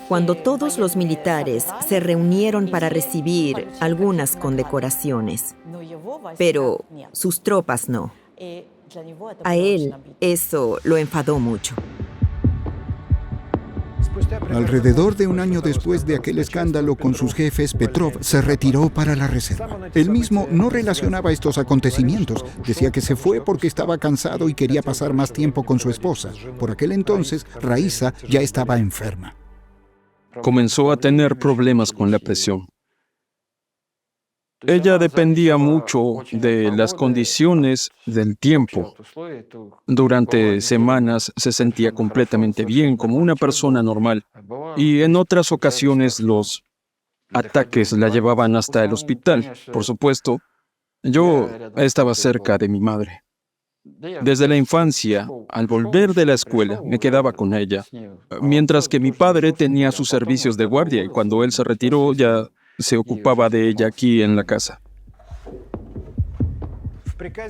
cuando todos los militares se reunieron para recibir algunas condecoraciones, pero sus tropas no. A él eso lo enfadó mucho. Alrededor de un año después de aquel escándalo con sus jefes, Petrov se retiró para la reserva. Él mismo no relacionaba estos acontecimientos. Decía que se fue porque estaba cansado y quería pasar más tiempo con su esposa. Por aquel entonces, Raisa ya estaba enferma. Comenzó a tener problemas con la presión. Ella dependía mucho de las condiciones del tiempo. Durante semanas se sentía completamente bien, como una persona normal. Y en otras ocasiones los ataques la llevaban hasta el hospital. Por supuesto, yo estaba cerca de mi madre. Desde la infancia, al volver de la escuela, me quedaba con ella. Mientras que mi padre tenía sus servicios de guardia y cuando él se retiró ya se ocupaba de ella aquí en la casa.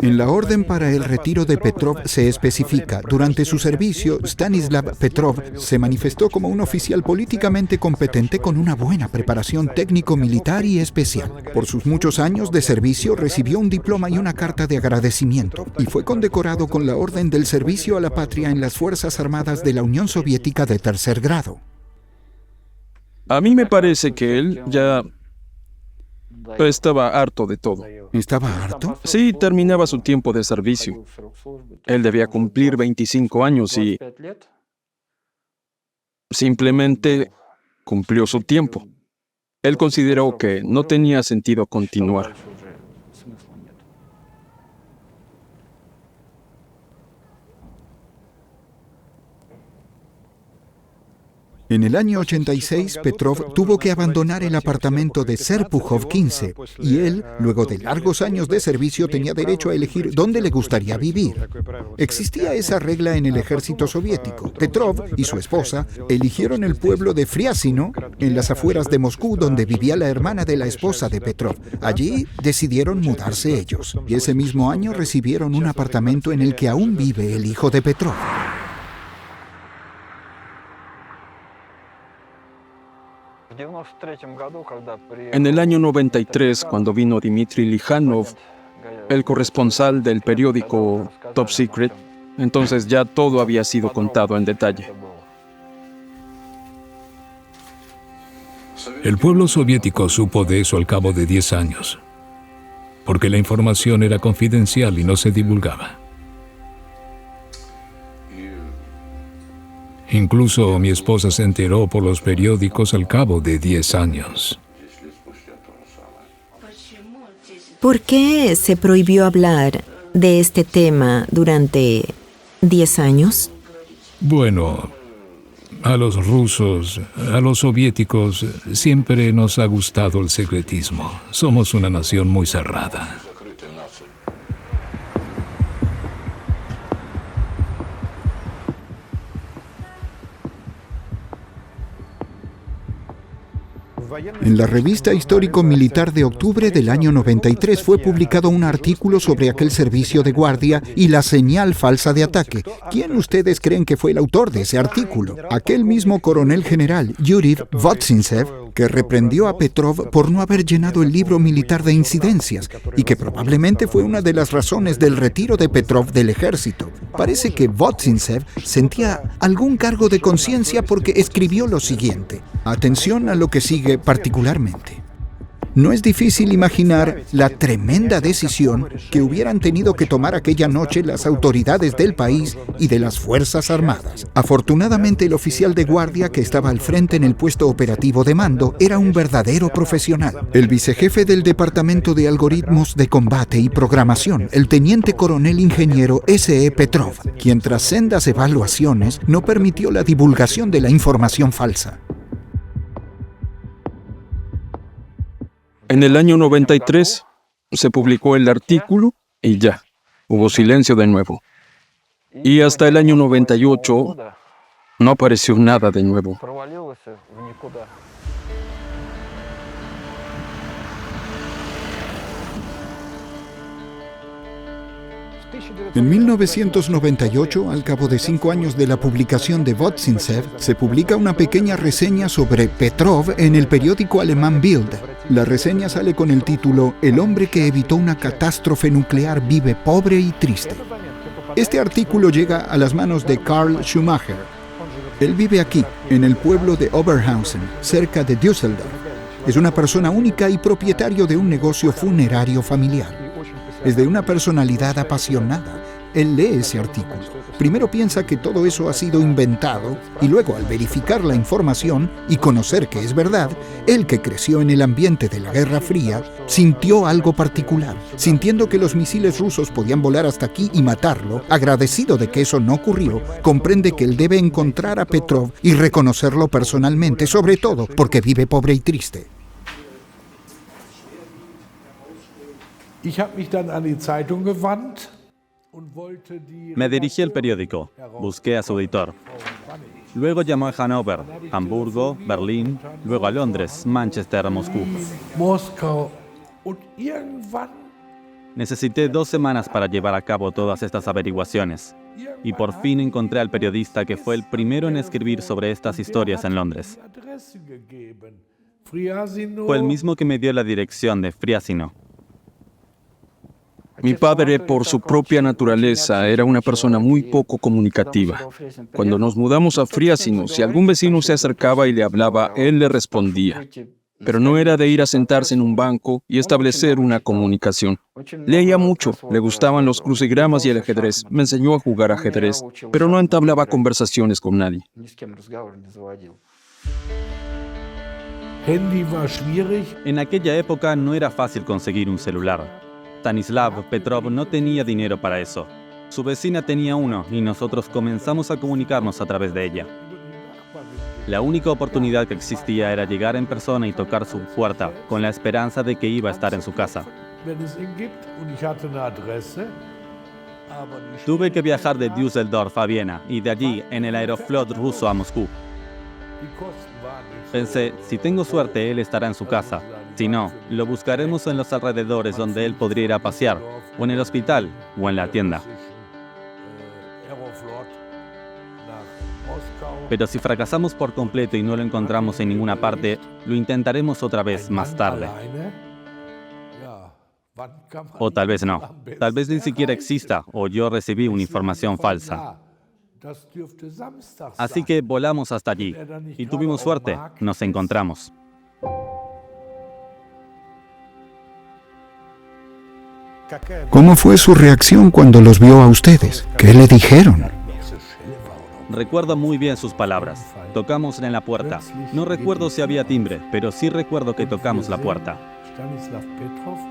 En la orden para el retiro de Petrov se especifica: durante su servicio, Stanislav Petrov se manifestó como un oficial políticamente competente con una buena preparación técnico-militar y especial. Por sus muchos años de servicio recibió un diploma y una carta de agradecimiento y fue condecorado con la Orden del Servicio a la Patria en las Fuerzas Armadas de la Unión Soviética de 3er grado. A mí me parece que él ya estaba harto de todo. ¿Estaba harto? Sí, terminaba su tiempo de servicio. Él debía cumplir 25 años y simplemente cumplió su tiempo. Él consideró que no tenía sentido continuar. En el año 86, Petrov tuvo que abandonar el apartamento de Serpukhov 15 y él, luego de largos años de servicio, tenía derecho a elegir dónde le gustaría vivir. Existía esa regla en el ejército soviético. Petrov y su esposa eligieron el pueblo de Friasino, en las afueras de Moscú, donde vivía la hermana de la esposa de Petrov. Allí decidieron mudarse ellos y ese mismo año recibieron un apartamento en el que aún vive el hijo de Petrov. En el año 93, cuando vino Dmitry Lijanov, el corresponsal del periódico Top Secret, entonces ya todo había sido contado en detalle. El pueblo soviético supo de eso al cabo de 10 años, porque la información era confidencial y no se divulgaba. Incluso mi esposa se enteró por los periódicos al cabo de 10 años. ¿Por qué se prohibió hablar de este tema durante 10 años? Bueno, a los rusos, a los soviéticos, siempre nos ha gustado el secretismo. Somos una nación muy cerrada. En la revista histórico-militar de octubre del año 93 fue publicado un artículo sobre aquel servicio de guardia y la señal falsa de ataque. ¿Quién ustedes creen que fue el autor de ese artículo? Aquel mismo coronel general, Yuri Votsintsev, que reprendió a Petrov por no haber llenado el libro militar de incidencias y que probablemente fue una de las razones del retiro de Petrov del ejército. Parece que Votsintsev sentía algún cargo de conciencia porque escribió lo siguiente. Atención a lo que sigue particularmente. No es difícil imaginar la tremenda decisión que hubieran tenido que tomar aquella noche las autoridades del país y de las Fuerzas Armadas. Afortunadamente, el oficial de guardia que estaba al frente en el puesto operativo de mando era un verdadero profesional. El vicejefe del Departamento de Algoritmos de Combate y Programación, el teniente coronel ingeniero S.E. Petrov, quien tras sendas evaluaciones no permitió la divulgación de la información falsa. En el año 93 se publicó el artículo y ya, hubo silencio de nuevo. Y hasta el año 98 no apareció nada de nuevo. En 1998, al cabo de 5 años de la publicación de Votsintsev, se publica una pequeña reseña sobre Petrov en el periódico alemán Bild. La reseña sale con el título «El hombre que evitó una catástrofe nuclear vive pobre y triste». Este artículo llega a las manos de Karl Schumacher. Él vive aquí, en el pueblo de Oberhausen, cerca de Düsseldorf. Es una persona única y propietario de un negocio funerario familiar. Es de una personalidad apasionada. Él lee ese artículo. Primero piensa que todo eso ha sido inventado y luego, al verificar la información y conocer que es verdad, él, que creció en el ambiente de la Guerra Fría, sintió algo particular. Sintiendo que los misiles rusos podían volar hasta aquí y matarlo, agradecido de que eso no ocurrió, comprende que él debe encontrar a Petrov y reconocerlo personalmente, sobre todo porque vive pobre y triste. Me dirigí al periódico, busqué a su editor. Luego llamó a Hannover, Hamburgo, Berlín, luego a Londres, Manchester, Moscú. Necesité 2 semanas para llevar a cabo todas estas averiguaciones. Y por fin encontré al periodista que fue el primero en escribir sobre estas historias en Londres. Fue el mismo que me dio la dirección de Friasino. Mi padre, por su propia naturaleza, era una persona muy poco comunicativa. Cuando nos mudamos a Friasino, si algún vecino se acercaba y le hablaba, él le respondía. Pero no era de ir a sentarse en un banco y establecer una comunicación. Leía mucho, le gustaban los crucigramas y el ajedrez, me enseñó a jugar ajedrez, pero no entablaba conversaciones con nadie. En aquella época no era fácil conseguir un celular. Stanislav Petrov no tenía dinero para eso. Su vecina tenía uno y nosotros comenzamos a comunicarnos a través de ella. La única oportunidad que existía era llegar en persona y tocar su puerta, con la esperanza de que iba a estar en su casa. Tuve que viajar de Düsseldorf a Viena y de allí en el Aeroflot ruso a Moscú. Pensé, si tengo suerte, él estará en su casa. Si no, lo buscaremos en los alrededores donde él podría ir a pasear, o en el hospital, o en la tienda. Pero si fracasamos por completo y no lo encontramos en ninguna parte, lo intentaremos otra vez más tarde. O tal vez no. Tal vez ni siquiera exista, o yo recibí una información falsa. Así que volamos hasta allí, y tuvimos suerte, nos encontramos. ¿Cómo fue su reacción cuando los vio a ustedes? ¿Qué le dijeron? Recuerdo muy bien sus palabras. Tocamos en la puerta. No recuerdo si había timbre, pero sí recuerdo que tocamos la puerta.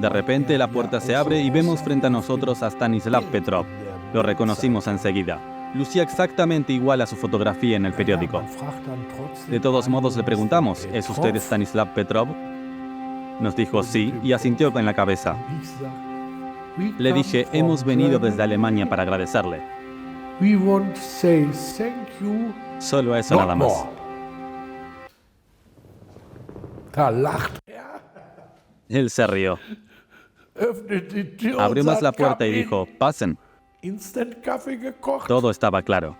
De repente la puerta se abre y vemos frente a nosotros a Stanislav Petrov. Lo reconocimos enseguida. Lucía exactamente igual a su fotografía en el periódico. De todos modos le preguntamos, ¿es usted Stanislav Petrov? Nos dijo sí y asintió con la cabeza. Le dije, hemos venido desde Alemania para agradecerle. Solo eso nada más. Da lacht Él se rió. öffnet die Tür und Abrió más sagt, la puerta y "Come in." dijo, pasen. Instant Kaffee gekocht. Todo estaba claro.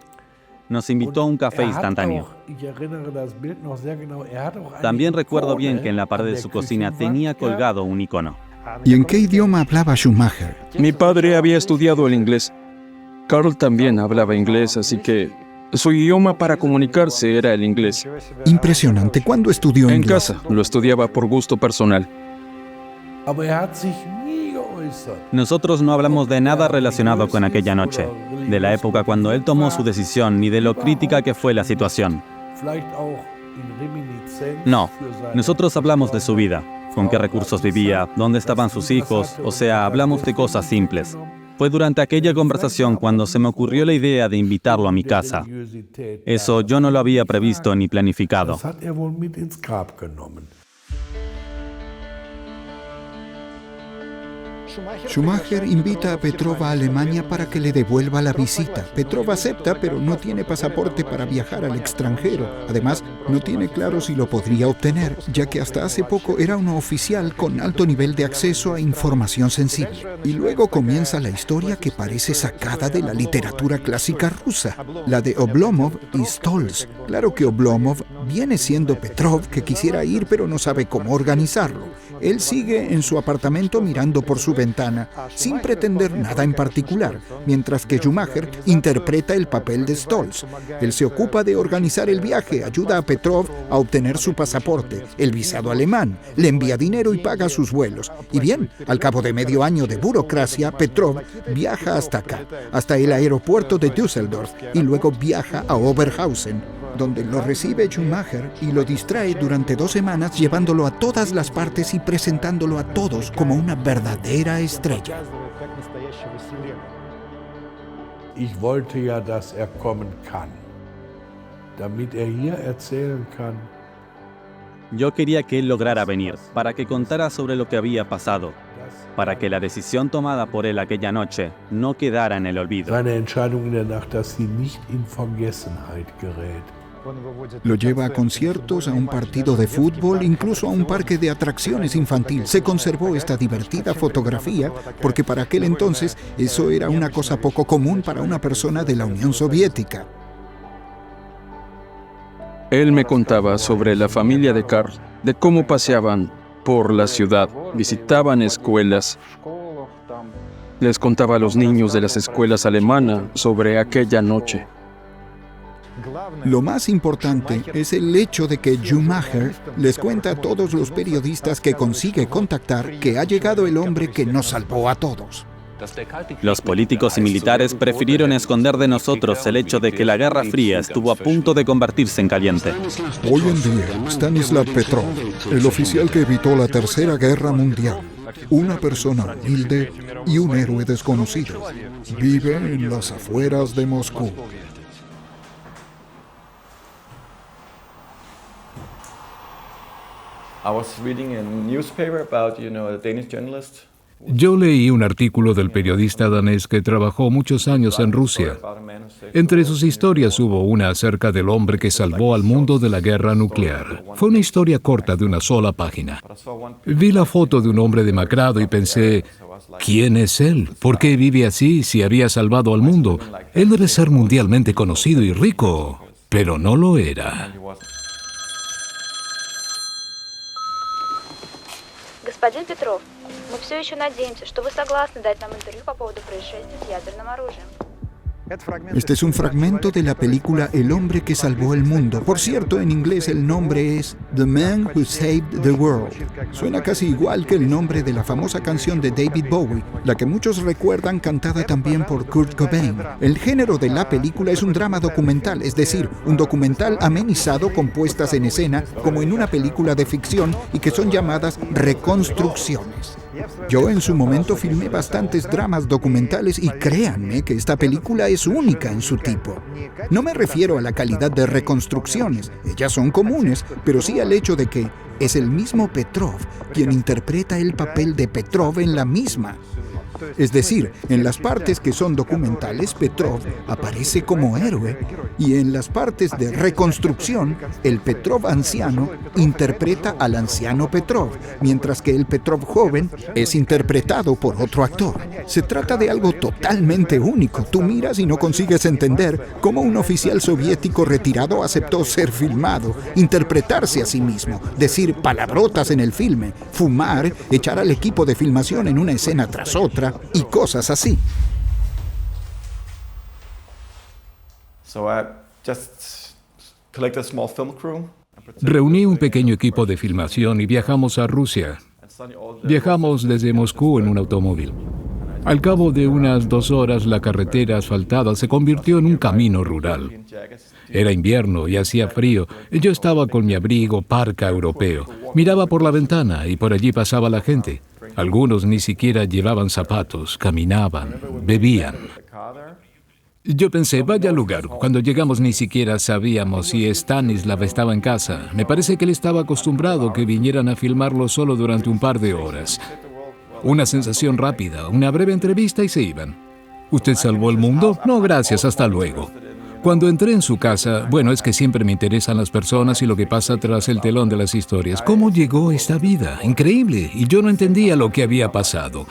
Nos invitó a un café Er hat instantáneo. auch, ich erinnere das Bild noch sehr genau, er hat auch eine También recuerdo bien Ikone que en la pared an de der su cocina Küchenwand tenía gehabt. colgado un icono. ¿Y en qué idioma hablaba Schumacher? Mi padre había estudiado el inglés. Carl también hablaba inglés, así que su idioma para comunicarse era el inglés. Impresionante. ¿Cuándo estudió En inglés? casa, lo estudiaba por gusto personal. Aber er hat sich nie geäußert. Nosotros no hablamos de nada relacionado con aquella noche, de la época cuando él tomó su decisión, ni de lo crítica que fue la situación. Vielleicht auch in Reminiszenz No, für seine nosotros hablamos de su vida, con qué recursos vivía, dónde estaban sus hijos, o sea, hablamos de cosas simples. Fue durante aquella conversación cuando se me ocurrió la idea de invitarlo a mi casa. Seriosität. Eso yo no lo había previsto ni planificado. Das hat er wohl mit ins Grab genommen. Schumacher invita a Petrov a Alemania para que le devuelva la visita. Petrov acepta, pero no tiene pasaporte para viajar al extranjero. Además, no tiene claro si lo podría obtener, ya que hasta hace poco era un oficial con alto nivel de acceso a información sensible. Y luego comienza la historia que parece sacada de la literatura clásica rusa, la de Oblomov y Stolz. Claro que Oblomov viene siendo Petrov, que quisiera ir pero no sabe cómo organizarlo. Él sigue en su apartamento mirando por su ventana, sin pretender nada en particular, mientras que Schumacher interpreta el papel de Stolz. Él se ocupa de organizar el viaje, ayuda a Petrov a obtener su pasaporte, el visado alemán, le envía dinero y paga sus vuelos. Y bien, al cabo de medio año de burocracia, Petrov viaja hasta acá, hasta el aeropuerto de Düsseldorf, y luego viaja a Oberhausen, donde lo recibe Schumacher y lo distrae durante 2 semanas, llevándolo a todas las partes y presentándolo a todos como una verdadera estrella. Ich wollte ja, dass er kommen kann, damit er hier erzählen kann. Yo quería que él lograra venir, para que contara sobre lo que había pasado, para que la decisión tomada por él aquella noche no quedara en el olvido. Seine Entscheidung in der Nacht, dass sie nicht in Vergessenheit gerät. Lo lleva a conciertos, a un partido de fútbol, incluso a un parque de atracciones infantil. Se conservó esta divertida fotografía porque para aquel entonces eso era una cosa poco común para una persona de la Unión Soviética. Él me contaba sobre la familia de Carl, de cómo paseaban por la ciudad, visitaban escuelas. Les contaba a los niños de las escuelas alemanas sobre aquella noche. Lo más importante es el hecho de que Schumacher les cuenta a todos los periodistas que consigue contactar que ha llegado el hombre que nos salvó a todos. Los políticos y militares prefirieron esconder de nosotros el hecho de que la Guerra Fría estuvo a punto de convertirse en caliente. Hoy en día, Stanislav Petrov, el oficial que evitó la Tercera Guerra Mundial, una persona humilde y un héroe desconocido, vive en las afueras de Moscú. I was reading a newspaper about, a Danish journalist. Yo leí un artículo del periodista danés que trabajó muchos años en Rusia. Entre sus historias hubo una acerca del hombre que salvó al mundo de la guerra nuclear. Fue una historia corta de una sola página. Vi la foto de un hombre demacrado y pensé, ¿quién es él? ¿Por qué vive así si había salvado al mundo? Él debe ser mundialmente conocido y rico, pero no lo era. Господин Петров, мы все еще надеемся, что вы согласны дать нам интервью по поводу происшествия с ядерным оружием. Este es un fragmento de la película El hombre que salvó el mundo. Por cierto, en inglés el nombre es The Man Who Saved the World. Suena casi igual que el nombre de la famosa canción de David Bowie, la que muchos recuerdan cantada también por Kurt Cobain. El género de la película es un drama documental, es decir, un documental amenizado con puestas en escena, como en una película de ficción, y que son llamadas reconstrucciones. Yo en su momento filmé bastantes dramas documentales y créanme que esta película es única en su tipo. No me refiero a la calidad de reconstrucciones, ellas son comunes, pero sí al hecho de que es el mismo Petrov quien interpreta el papel de Petrov en la misma. Es decir, en las partes que son documentales, Petrov aparece como héroe, y en las partes de reconstrucción, el Petrov anciano interpreta al anciano Petrov, mientras que el Petrov joven es interpretado por otro actor. Se trata de algo totalmente único. Tú miras y no consigues entender cómo un oficial soviético retirado aceptó ser filmado, interpretarse a sí mismo, decir palabrotas en el filme, fumar, echar al equipo de filmación en una escena tras otra y cosas así. Reuní un pequeño equipo de filmación y viajamos a Rusia. Viajamos desde Moscú en un automóvil. Al cabo de unas 2 horas, la carretera asfaltada se convirtió en un camino rural. Era invierno y hacía frío. Yo estaba con mi abrigo parca europeo. Miraba por la ventana y por allí pasaba la gente. Algunos ni siquiera llevaban zapatos, caminaban, bebían. Yo pensé, vaya lugar. Cuando llegamos ni siquiera sabíamos si Stanislav estaba en casa. Me parece que él estaba acostumbrado que vinieran a filmarlo solo durante un par de horas. Una sensación rápida, una breve entrevista y se iban. ¿Usted salvó el mundo? No, gracias, hasta luego. Cuando entré en su casa, bueno, es que siempre me interesan las personas y lo que pasa tras el telón de las historias. ¿Cómo llegó esta vida? Increíble. Y yo no entendía lo que había pasado.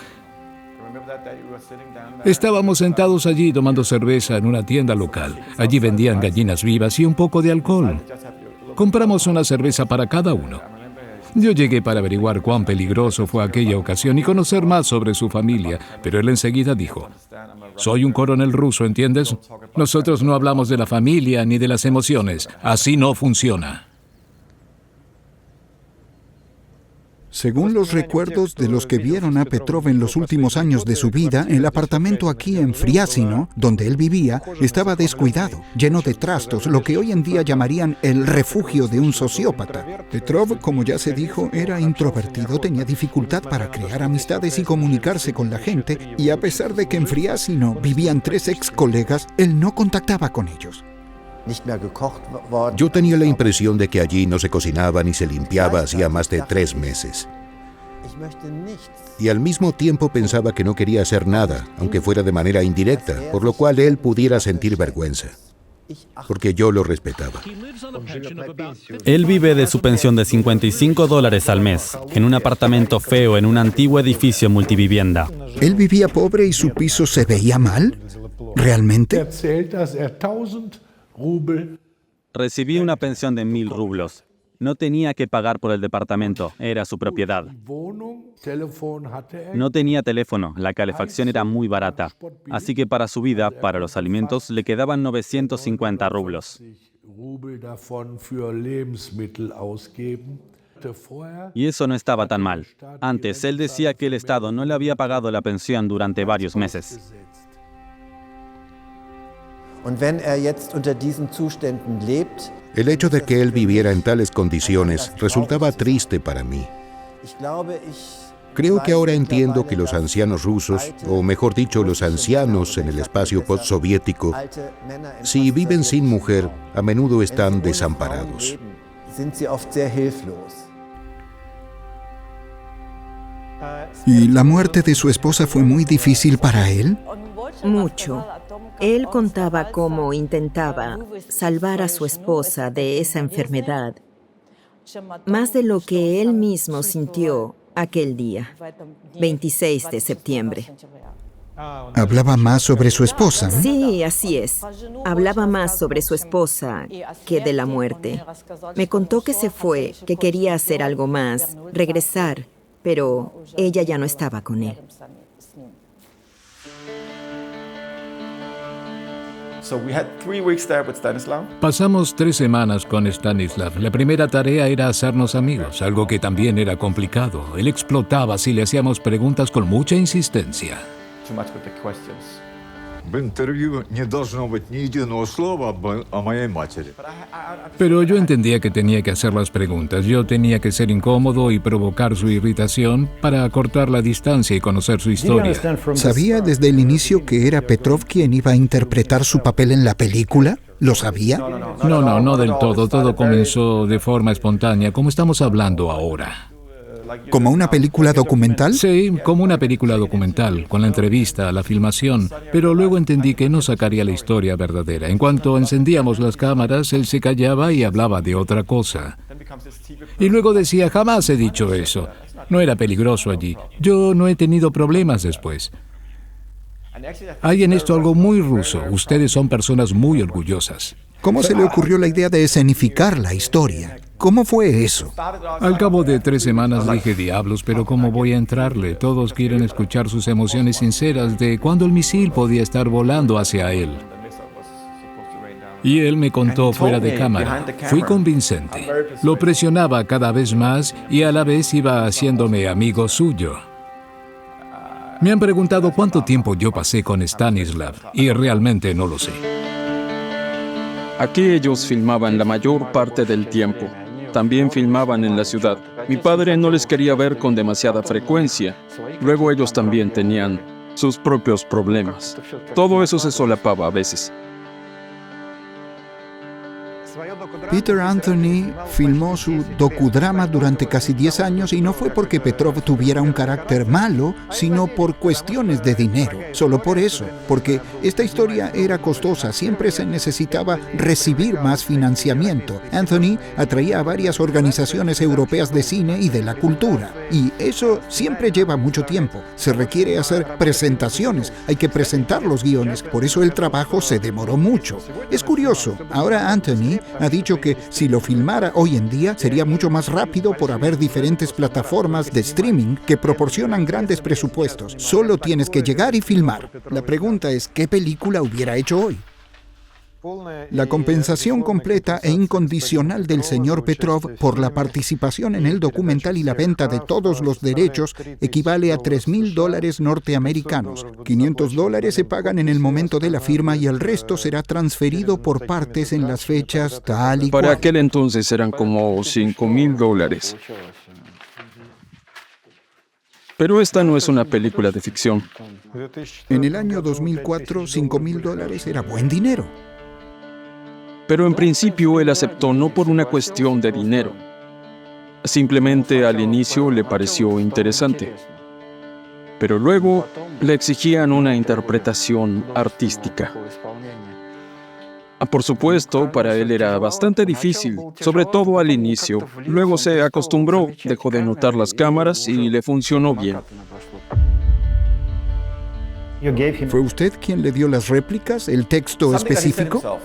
Estábamos sentados allí tomando cerveza en una tienda local. Allí vendían gallinas vivas y un poco de alcohol. Compramos una cerveza para cada uno. Yo llegué para averiguar cuán peligroso fue aquella ocasión y conocer más sobre su familia, pero él enseguida dijo, soy un coronel ruso, ¿entiendes? Nosotros no hablamos de la familia ni de las emociones. Así no funciona. Según los recuerdos de los que vieron a Petrov en los últimos años de su vida, el apartamento aquí en Friasino, donde él vivía, estaba descuidado, lleno de trastos, lo que hoy en día llamarían el refugio de un sociópata. Petrov, como ya se dijo, era introvertido, tenía dificultad para crear amistades y comunicarse con la gente, y a pesar de que en Friasino vivían 3 ex colegas, él no contactaba con ellos. Yo tenía la impresión de que allí no se cocinaba ni se limpiaba hacía más de 3 meses. Y al mismo tiempo pensaba que no quería hacer nada, aunque fuera de manera indirecta, por lo cual él pudiera sentir vergüenza, porque yo lo respetaba. Él vive de su pensión de $55 al mes, en un apartamento feo en un antiguo edificio multivivienda. ¿Él vivía pobre y su piso se veía mal? ¿Realmente? Recibí una pensión de 1.000 rublos. No tenía que pagar por el departamento, era su propiedad. No tenía teléfono, la calefacción era muy barata. Así que para su vida, para los alimentos, le quedaban 950 rublos. Y eso no estaba tan mal. Antes, él decía que el Estado no le había pagado la pensión durante varios meses. El hecho de que él viviera en tales condiciones resultaba triste para mí. Creo que ahora entiendo que los ancianos rusos, o mejor dicho, los ancianos en el espacio postsoviético, si viven sin mujer, a menudo están desamparados. ¿Y la muerte de su esposa fue muy difícil para él? Mucho. Él contaba cómo intentaba salvar a su esposa de esa enfermedad, más de lo que él mismo sintió aquel día, 26 de septiembre. ¿Hablaba más sobre su esposa? Sí, así es. Hablaba más sobre su esposa que de la muerte. Me contó que se fue, que quería hacer algo más, regresar, pero ella ya no estaba con él. Pasamos 3 semanas con Stanislav. La primera tarea era hacernos amigos, algo que también era complicado. Él explotaba si le hacíamos preguntas con mucha insistencia. Pero yo entendía que tenía que hacer las preguntas. Yo tenía que ser incómodo y provocar su irritación para acortar la distancia y conocer su historia. ¿Sabía desde el inicio que era Petrov quien iba a interpretar su papel en la película? ¿Lo sabía? No del todo. Todo comenzó de forma espontánea, como estamos hablando ahora. ¿Como una película documental? Sí, como una película documental, con la entrevista, la filmación, pero luego entendí que no sacaría la historia verdadera. En cuanto encendíamos las cámaras, él se callaba y hablaba de otra cosa. Y luego decía, jamás he dicho eso. No era peligroso allí. Yo no he tenido problemas después. Hay en esto algo muy ruso. Ustedes son personas muy orgullosas. ¿Cómo se le ocurrió la idea de escenificar la historia? ¿Cómo fue eso? Al cabo de 3 semanas dije, diablos, pero ¿cómo voy a entrarle? Todos quieren escuchar sus emociones sinceras de cuando el misil podía estar volando hacia él. Y él me contó fuera de cámara. Fui convincente. Lo presionaba cada vez más y a la vez iba haciéndome amigo suyo. Me han preguntado cuánto tiempo yo pasé con Stanislav y realmente no lo sé. Aquí ellos filmaban la mayor parte del tiempo. También filmaban en la ciudad. Mi padre no les quería ver con demasiada frecuencia. Luego ellos también tenían sus propios problemas. Todo eso se solapaba a veces. Peter Anthony filmó su docudrama durante casi 10 años y no fue porque Petrov tuviera un carácter malo, sino por cuestiones de dinero. Solo por eso, porque esta historia era costosa, siempre se necesitaba recibir más financiamiento. Anthony atraía a varias organizaciones europeas de cine y de la cultura, y eso siempre lleva mucho tiempo. Se requiere hacer presentaciones, hay que presentar los guiones, por eso el trabajo se demoró mucho. Es curioso, ahora Anthony ha dicho que si lo filmara hoy en día sería mucho más rápido por haber diferentes plataformas de streaming que proporcionan grandes presupuestos. Solo tienes que llegar y filmar. La pregunta es, ¿qué película hubiera hecho hoy? La compensación completa e incondicional del señor Petrov por la participación en el documental y la venta de todos los derechos equivale a $3,000 norteamericanos. $500 se pagan en el momento de la firma y el resto será transferido por partes en las fechas tal y cual. Para aquel entonces eran como $5,000. Pero esta no es una película de ficción. En el año 2004, $5,000 era buen dinero. Pero en principio él aceptó no por una cuestión de dinero. Simplemente al inicio le pareció interesante. Pero luego le exigían una interpretación artística. Por supuesto, para él era bastante difícil, sobre todo al inicio. Luego se acostumbró, dejó de notar las cámaras y le funcionó bien. ¿Fue usted quien le dio las réplicas, el texto específico?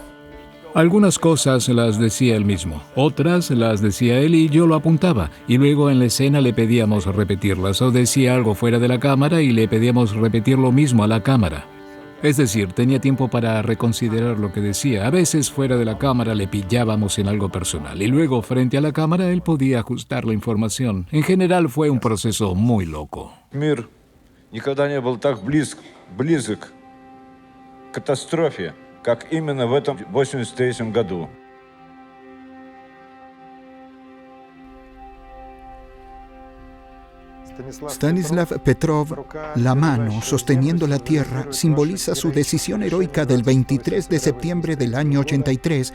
Algunas cosas las decía él mismo, otras las decía él y yo lo apuntaba, y luego en la escena le pedíamos repetirlas, o decía algo fuera de la cámara y le pedíamos repetir lo mismo a la cámara. Es decir, tenía tiempo para reconsiderar lo que decía. A veces fuera de la cámara le pillábamos en algo personal, y luego frente a la cámara él podía ajustar la información. En general fue un proceso muy loco. Мир никогда не был так близок к катастрофе, как именно в этом 1983 году. Stanislav Petrov, la mano sosteniendo la tierra, simboliza su decisión heroica del 23 de septiembre del año 83,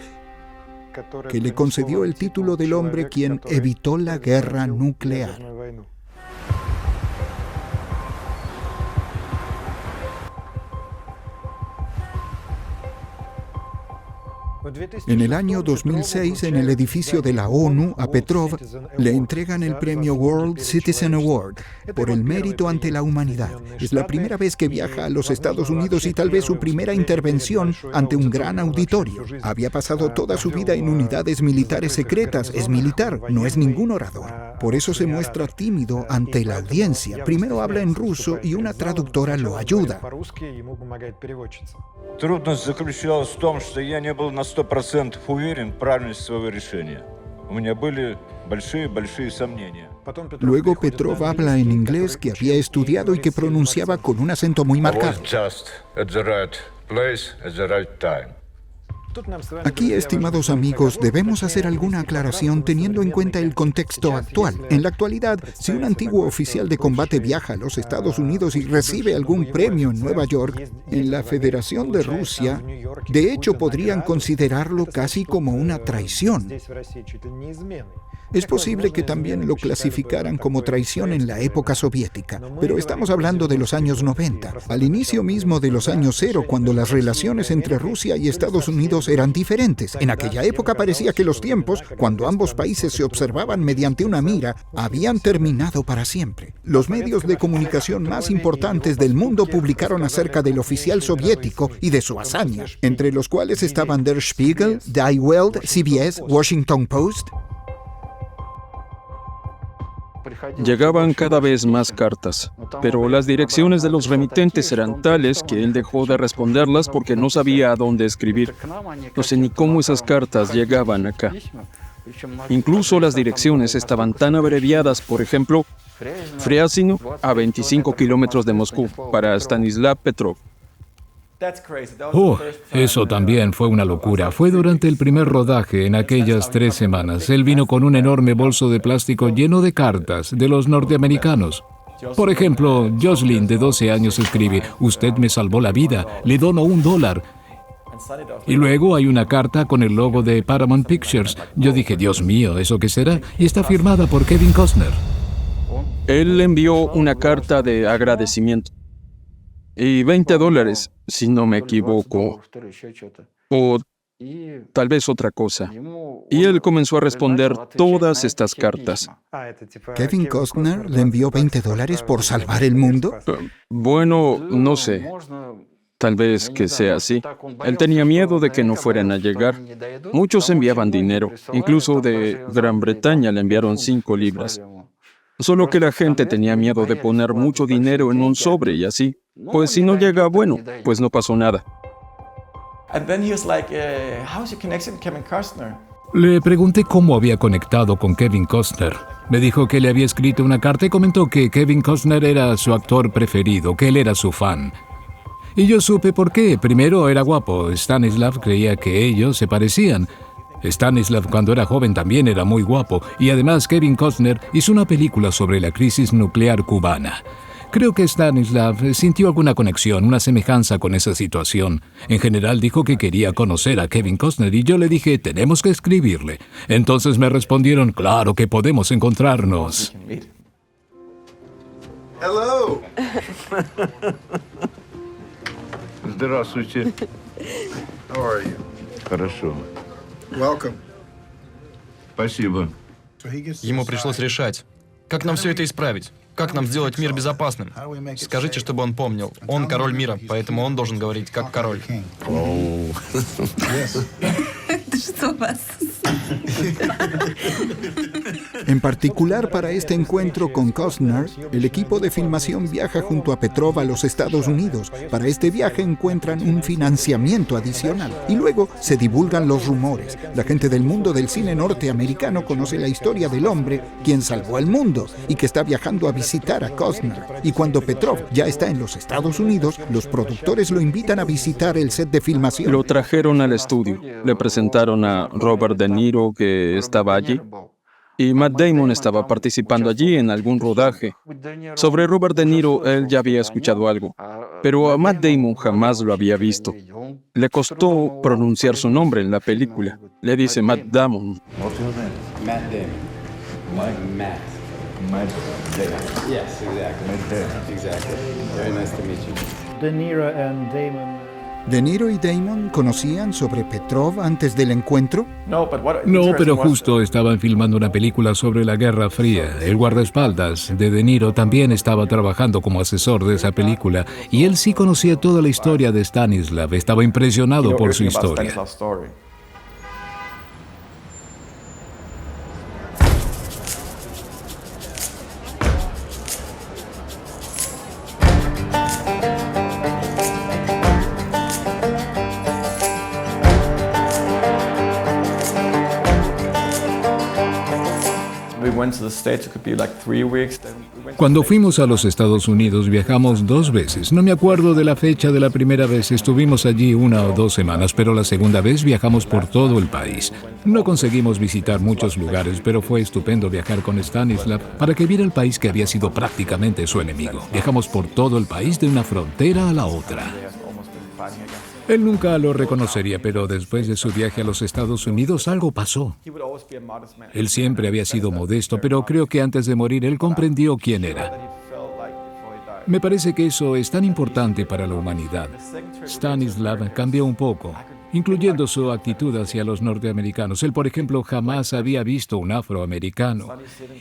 que le concedió el título del hombre quien evitó la guerra nuclear. En el año 2006, en el edificio de la ONU, a Petrov le entregan el premio World Citizen Award por el mérito ante la humanidad. Es la primera vez que viaja a los Estados Unidos y tal vez su primera intervención ante un gran auditorio. Había pasado toda su vida en unidades militares secretas. Es militar, no es ningún orador. Por eso se muestra tímido ante la audiencia. Primero habla en ruso y una traductora lo ayuda. Трудность заключалась в том, что я не был на 100% уверен в правильности своего решения. У меня были большие сомнения. Luego Petrov habla en inglés que había estudiado y que pronunciaba con un acento muy marcado. I was just at the right place at the right time. Aquí, estimados amigos, debemos hacer alguna aclaración teniendo en cuenta el contexto actual. En la actualidad, si un antiguo oficial de combate viaja a los Estados Unidos y recibe algún premio en Nueva York, en la Federación de Rusia, de hecho podrían considerarlo casi como una traición. Es posible que también lo clasificaran como traición en la época soviética, pero estamos hablando de los años 90, al inicio mismo de los años 0, cuando las relaciones entre Rusia y Estados Unidos eran diferentes. En aquella época parecía que los tiempos, cuando ambos países se observaban mediante una mira, habían terminado para siempre. Los medios de comunicación más importantes del mundo publicaron acerca del oficial soviético y de su hazaña, entre los cuales estaban Der Spiegel, Die Welt, CBS, Washington Post. Llegaban cada vez más cartas, pero las direcciones de los remitentes eran tales que él dejó de responderlas porque no sabía a dónde escribir. No sé ni cómo esas cartas llegaban acá. Incluso las direcciones estaban tan abreviadas, por ejemplo, Fryazino, a 25 kilómetros de Moscú, para Stanislav Petrov. Eso también fue una locura. Fue durante el primer rodaje, en aquellas 3 semanas. Él vino con un enorme bolso de plástico lleno de cartas de los norteamericanos. Por ejemplo, Jocelyn, de 12 años, escribe: «Usted me salvó la vida, le dono $1». Y luego hay una carta con el logo de Paramount Pictures. Yo dije: «Dios mío, ¿eso qué será?». Y está firmada por Kevin Costner. Él le envió una carta de agradecimiento. Y $20, si no me equivoco, o tal vez otra cosa. Y él comenzó a responder todas estas cartas. ¿Kevin Costner le envió $20 por salvar el mundo? Bueno, no sé. Tal vez que sea así. Él tenía miedo de que no fueran a llegar. Muchos enviaban dinero. Incluso de Gran Bretaña le enviaron 5 libras. Solo que la gente tenía miedo de poner mucho dinero en un sobre y así. Pues si no llega, bueno, pues no pasó nada. Le pregunté cómo había conectado con Kevin Costner. Me dijo que le había escrito una carta y comentó que Kevin Costner era su actor preferido, que él era su fan. Y yo supe por qué. Primero, era guapo. Stanislav creía que ellos se parecían. Stanislav, cuando era joven, también era muy guapo. Y además, Kevin Costner hizo una película sobre la crisis nuclear cubana. Creo que Stanislav sintió alguna conexión, una semejanza con esa situación. En general dijo que quería conocer a Kevin Costner y yo le dije: «Tenemos que escribirle». Entonces me respondieron: «Claro que podemos encontrarnos». Hello. Здравствуйте. How are you? Хорошо. Welcome. Спасибо. Ему пришлось решать, как нам все это исправить. Как нам сделать мир безопасным? Скажите, чтобы он помнил. Он король мира, поэтому он должен говорить как король. En particular, para este encuentro con Costner, el equipo de filmación viaja junto a Petrov a los Estados Unidos. Para este viaje encuentran un financiamiento adicional y luego se divulgan los rumores. La gente del mundo del cine norteamericano conoce la historia del hombre quien salvó al mundo y que está viajando a visitar a Costner. Y cuando Petrov ya está en los Estados Unidos, los productores lo invitan a visitar el set de filmación. Lo trajeron al estudio. Le presentaron a Robert De Niro, que estaba allí. Y Matt Damon estaba participando allí en algún rodaje. Sobre Robert De Niro, él ya había escuchado algo, pero a Matt Damon jamás lo había visto. Le costó pronunciar su nombre en la película. Le dice Matt Damon. Matt Damon. Matt. Yes, exactly. Very nice to meet you. De Niro and Damon. ¿De Niro y Damon conocían sobre Petrov antes del encuentro? No, pero justo estaban filmando una película sobre la Guerra Fría. El guardaespaldas de Niro también estaba trabajando como asesor de esa película y él sí conocía toda la historia de Stanislav. Estaba impresionado por su historia. Cuando fuimos a los Estados Unidos viajamos 2 veces. No me acuerdo de la fecha de la primera vez. Estuvimos allí 1 o 2 semanas, pero la segunda vez viajamos por todo el país. No conseguimos visitar muchos lugares, pero fue estupendo viajar con Stanislav para que viera el país que había sido prácticamente su enemigo. Viajamos por todo el país de una frontera a la otra. Él nunca lo reconocería, pero después de su viaje a los Estados Unidos algo pasó. Él siempre había sido modesto, pero creo que antes de morir él comprendió quién era. Me parece que eso es tan importante para la humanidad. Stanislav cambió un poco, incluyendo su actitud hacia los norteamericanos. Él, por ejemplo, jamás había visto un afroamericano.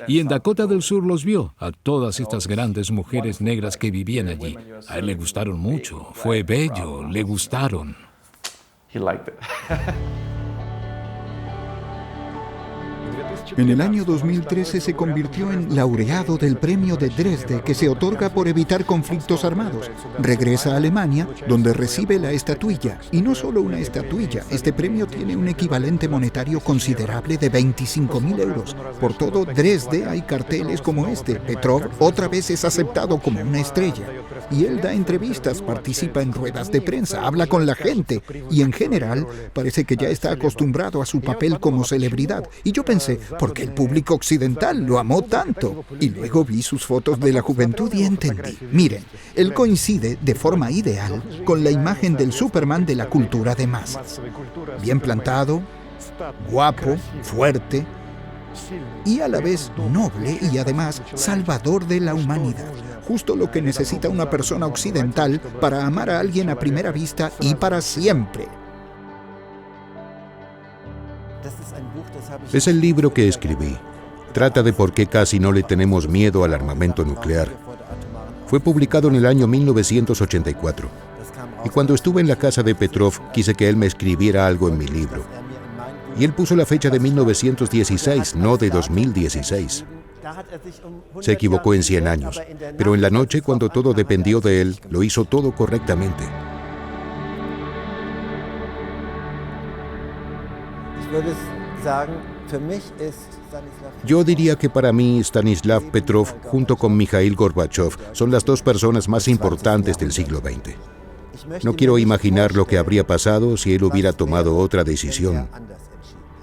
Y en Dakota del Sur los vio, a todas estas grandes mujeres negras que vivían allí. A él le gustaron mucho, fue bello, le gustaron. En el año 2013 se convirtió en laureado del premio de Dresde, que se otorga por evitar conflictos armados. Regresa a Alemania, donde recibe la estatuilla. Y no solo una estatuilla, este premio tiene un equivalente monetario considerable de 25.000 euros. Por todo Dresde hay carteles como este. Petrov otra vez es aceptado como una estrella. Y él da entrevistas, participa en ruedas de prensa, habla con la gente. Y en general, parece que ya está acostumbrado a su papel como celebridad. Y yo pensé, ¿por qué el público occidental lo amó tanto? Y luego vi sus fotos de la juventud y entendí. Miren, él coincide de forma ideal con la imagen del Superman de la cultura de masas. Bien plantado, guapo, fuerte y a la vez noble y además salvador de la humanidad. Justo lo que necesita una persona occidental para amar a alguien a primera vista y para siempre. Es el libro que escribí. Trata de por qué casi no le tenemos miedo al armamento nuclear. Fue publicado en el año 1984. Y cuando estuve en la casa de Petrov, quise que él me escribiera algo en mi libro. Y él puso la fecha de 1916, no de 2016. Se equivocó en 100 años, pero en la noche, cuando todo dependió de él, lo hizo todo correctamente. Yo diría que para mí Stanislav Petrov, junto con Mikhail Gorbachev, son las 2 personas más importantes del siglo XX. No quiero imaginar lo que habría pasado si él hubiera tomado otra decisión.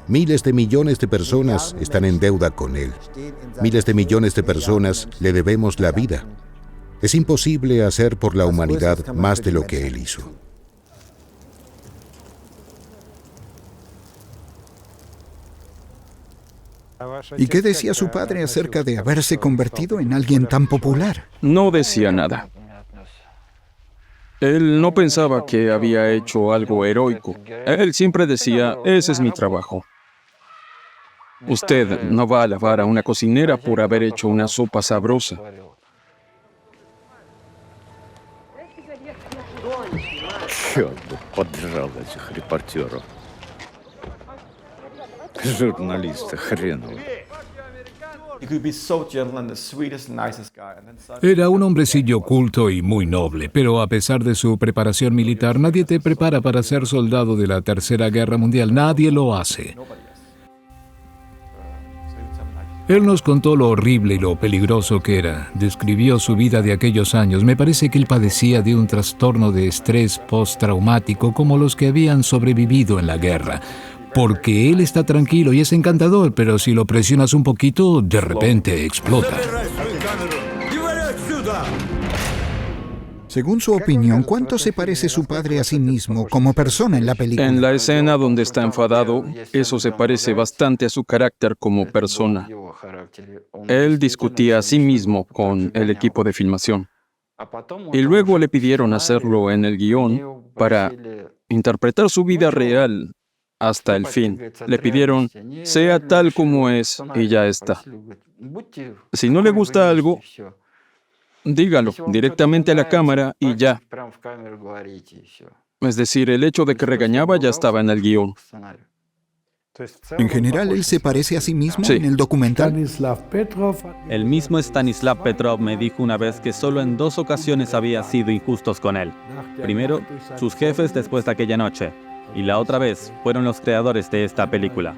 Miles de millones de personas están en deuda con él. Miles de millones de personas le debemos la vida. Es imposible hacer por la humanidad más de lo que él hizo. ¿Y qué decía su padre acerca de haberse convertido en alguien tan popular? No decía nada. Él no pensaba que había hecho algo heroico. Él siempre decía, ese es mi trabajo. Usted no va a alabar a una cocinera por haber hecho una sopa sabrosa. Era un hombrecillo culto y muy noble, pero a pesar de su preparación militar, nadie te prepara para ser soldado de la Tercera Guerra Mundial. Nadie lo hace. Él nos contó lo horrible y lo peligroso que era. Describió su vida de aquellos años. Me parece que él padecía de un trastorno de estrés postraumático como los que habían sobrevivido en la guerra. Porque él está tranquilo y es encantador, pero si lo presionas un poquito, de repente explota. Según su opinión, ¿cuánto se parece su padre a sí mismo como persona en la película? En la escena donde está enfadado, eso se parece bastante a su carácter como persona. Él discutía a sí mismo con el equipo de filmación. Y luego le pidieron hacerlo en el guión para interpretar su vida real hasta el fin. Le pidieron, sea tal como es y ya está. Si no le gusta algo, dígalo directamente a la cámara y ya. Es decir, el hecho de que regañaba ya estaba en el guión. En general, ¿él se parece a sí mismo en el documental? El mismo Stanislav Petrov me dijo una vez que solo en 2 ocasiones había sido injustos con él. Primero, sus jefes después de aquella noche. Y la otra vez fueron los creadores de esta película.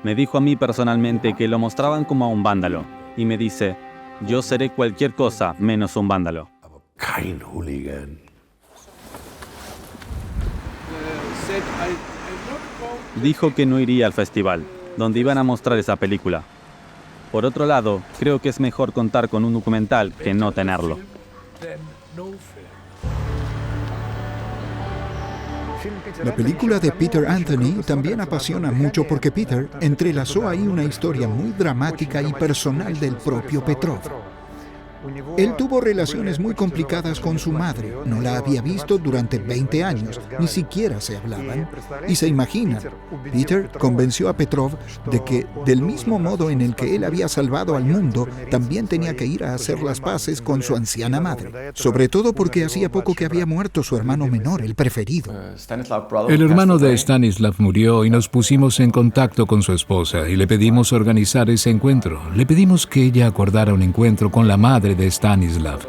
Me dijo a mí personalmente que lo mostraban como a un vándalo. Y me dice, yo seré cualquier cosa menos un vándalo. Kein Hooligan. Dijo que no iría al festival, donde iban a mostrar esa película. Por otro lado, creo que es mejor contar con un documental que no tenerlo. La película de Peter Anthony también apasiona mucho porque Peter entrelazó ahí una historia muy dramática y personal del propio Petrov. Él tuvo relaciones muy complicadas con su madre, no la había visto durante 20 años, ni siquiera se hablaban. Y se imaginan, Peter convenció a Petrov de que, del mismo modo en el que él había salvado al mundo, también tenía que ir a hacer las paces con su anciana madre. Sobre todo porque hacía poco que había muerto su hermano menor, el preferido. El hermano de Stanislav murió y nos pusimos en contacto con su esposa y le pedimos organizar ese encuentro. Le pedimos que ella acordara un encuentro con la madre de Stanislav.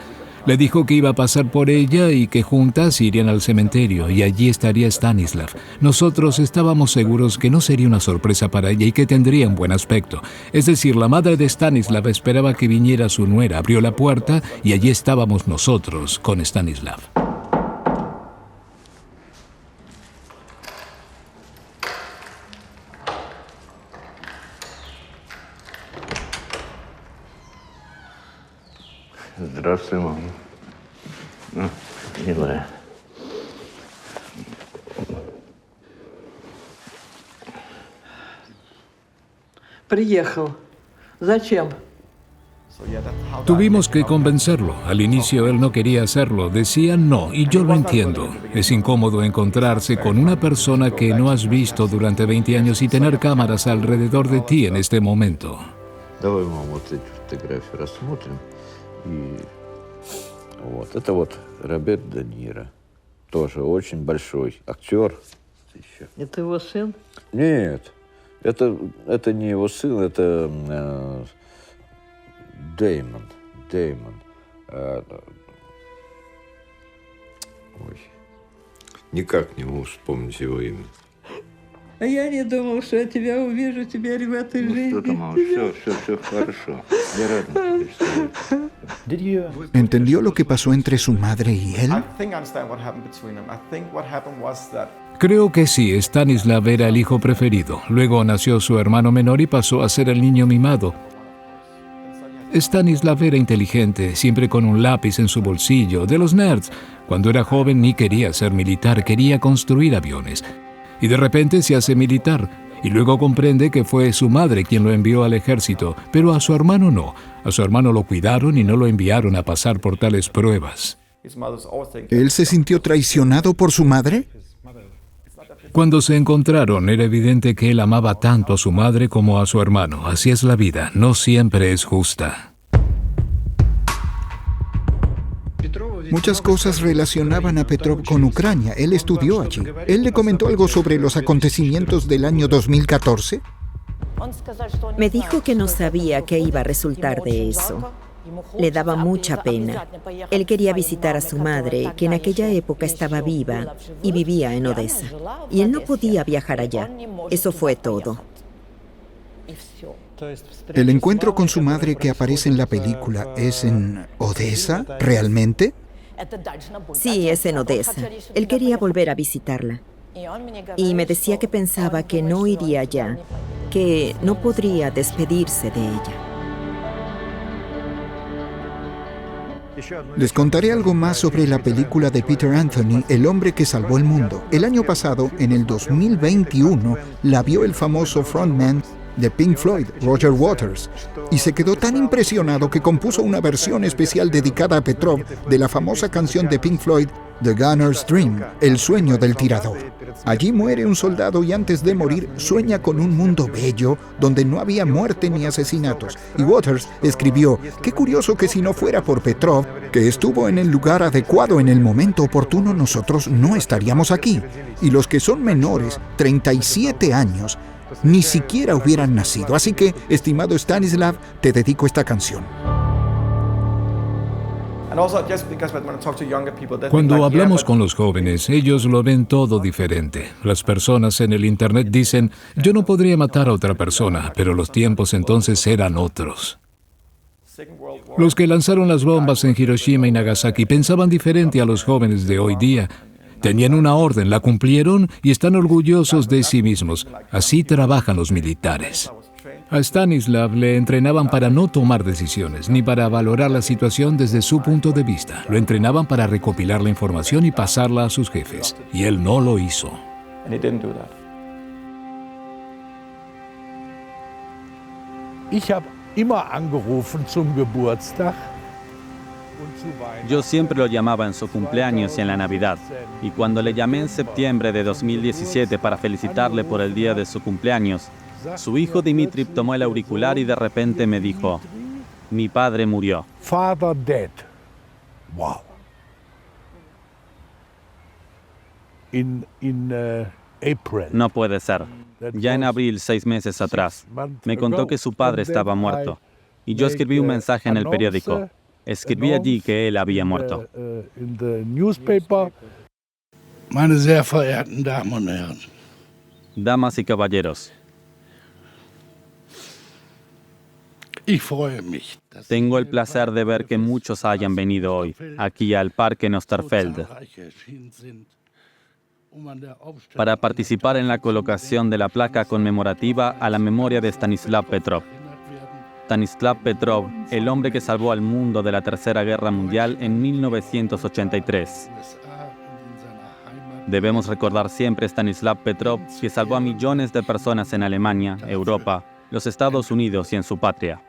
Le dijo que iba a pasar por ella y que juntas irían al cementerio y allí estaría Stanislav. Nosotros estábamos seguros que no sería una sorpresa para ella y que tendría un buen aspecto. Es decir, la madre de Stanislav esperaba que viniera su nuera, abrió la puerta y allí estábamos nosotros con Stanislav. Здравствуй, мама. Милая. Приехал. Зачем? Tuvimos que convencerlo. Al inicio él no quería hacerlo, decía no, y yo lo entiendo. Es incómodo encontrarse con una persona que no has visto durante 20 años y tener cámaras alrededor de ti en este momento. Давай, мама, вот эти фотографии рассмотрим. И вот это вот Роберт Де Ниро, тоже очень большой актер. Это его сын? Нет, это не его сын, это Дэймон. Ой, никак не могу вспомнить его имя. А я не думал, что я тебя увижу теперь в этой жизни. Что-то, мама, все хорошо. Я рад тебя. ¿Entendió lo que pasó entre su madre y él? Creo que sí, Stanislav era el hijo preferido. Luego nació su hermano menor y pasó a ser el niño mimado. Stanislav era inteligente, siempre con un lápiz en su bolsillo, de los nerds. Cuando era joven ni quería ser militar, quería construir aviones. Y de repente se hace militar, y luego comprende que fue su madre quien lo envió al ejército, pero a su hermano no. A su hermano lo cuidaron y no lo enviaron a pasar por tales pruebas. ¿Él se sintió traicionado por su madre? Cuando se encontraron, era evidente que él amaba tanto a su madre como a su hermano. Así es la vida, no siempre es justa. Muchas cosas relacionaban a Petrov con Ucrania. Él estudió allí. ¿Él le comentó algo sobre los acontecimientos del año 2014? Me dijo que no sabía qué iba a resultar de eso. Le daba mucha pena. Él quería visitar a su madre, que en aquella época estaba viva y vivía en Odessa. Y él no podía viajar allá. Eso fue todo. ¿El encuentro con su madre que aparece en la película es en Odessa, realmente? Sí, es en Odessa. Él quería volver a visitarla. Y me decía que pensaba que no iría allá, que no podría despedirse de ella. Les contaré algo más sobre la película de Peter Anthony, El hombre que salvó el mundo. El año pasado, en el 2021, la vio el famoso frontman de Pink Floyd, Roger Waters, y se quedó tan impresionado que compuso una versión especial dedicada a Petrov de la famosa canción de Pink Floyd, The Gunner's Dream, El sueño del tirador. Allí muere un soldado y antes de morir sueña con un mundo bello donde no había muerte ni asesinatos. Y Waters escribió, qué curioso que si no fuera por Petrov, que estuvo en el lugar adecuado en el momento oportuno, nosotros no estaríamos aquí. Y los que son menores, 37 años, ni siquiera hubieran nacido. Así que, estimado Stanislav, te dedico esta canción. Cuando hablamos con los jóvenes, ellos lo ven todo diferente. Las personas en el Internet dicen, yo no podría matar a otra persona, pero los tiempos entonces eran otros. Los que lanzaron las bombas en Hiroshima y Nagasaki pensaban diferente a los jóvenes de hoy día. Tenían una orden, la cumplieron y están orgullosos de sí mismos. Así trabajan los militares. A Stanislav le entrenaban para no tomar decisiones, ni para valorar la situación desde su punto de vista. Lo entrenaban para recopilar la información y pasarla a sus jefes. Y él no lo hizo. Ich habe immer angerufen zum Geburtstag. Yo siempre lo llamaba en su cumpleaños y en la Navidad. Y cuando le llamé en septiembre de 2017 para felicitarle por el día de su cumpleaños, su hijo Dimitri tomó el auricular y de repente me dijo, mi padre murió. Father dead. Wow. In April. No puede ser. Ya en abril, 6 meses atrás, me contó que su padre estaba muerto. Y yo escribí un mensaje en el periódico. Escribí allí que él había muerto. Meine sehr verehrten Damen und Herren. Damas y caballeros, Ich freue mich. tengo el placer de ver que muchos hayan venido hoy, aquí al Parque Nosterfeld, para participar en la colocación de la placa conmemorativa a la memoria de Stanislav Petrov. Stanislav Petrov, el hombre que salvó al mundo de la Tercera Guerra Mundial en 1983. Debemos recordar siempre a Stanislav Petrov, que salvó a millones de personas en Alemania, Europa, los Estados Unidos y en su patria.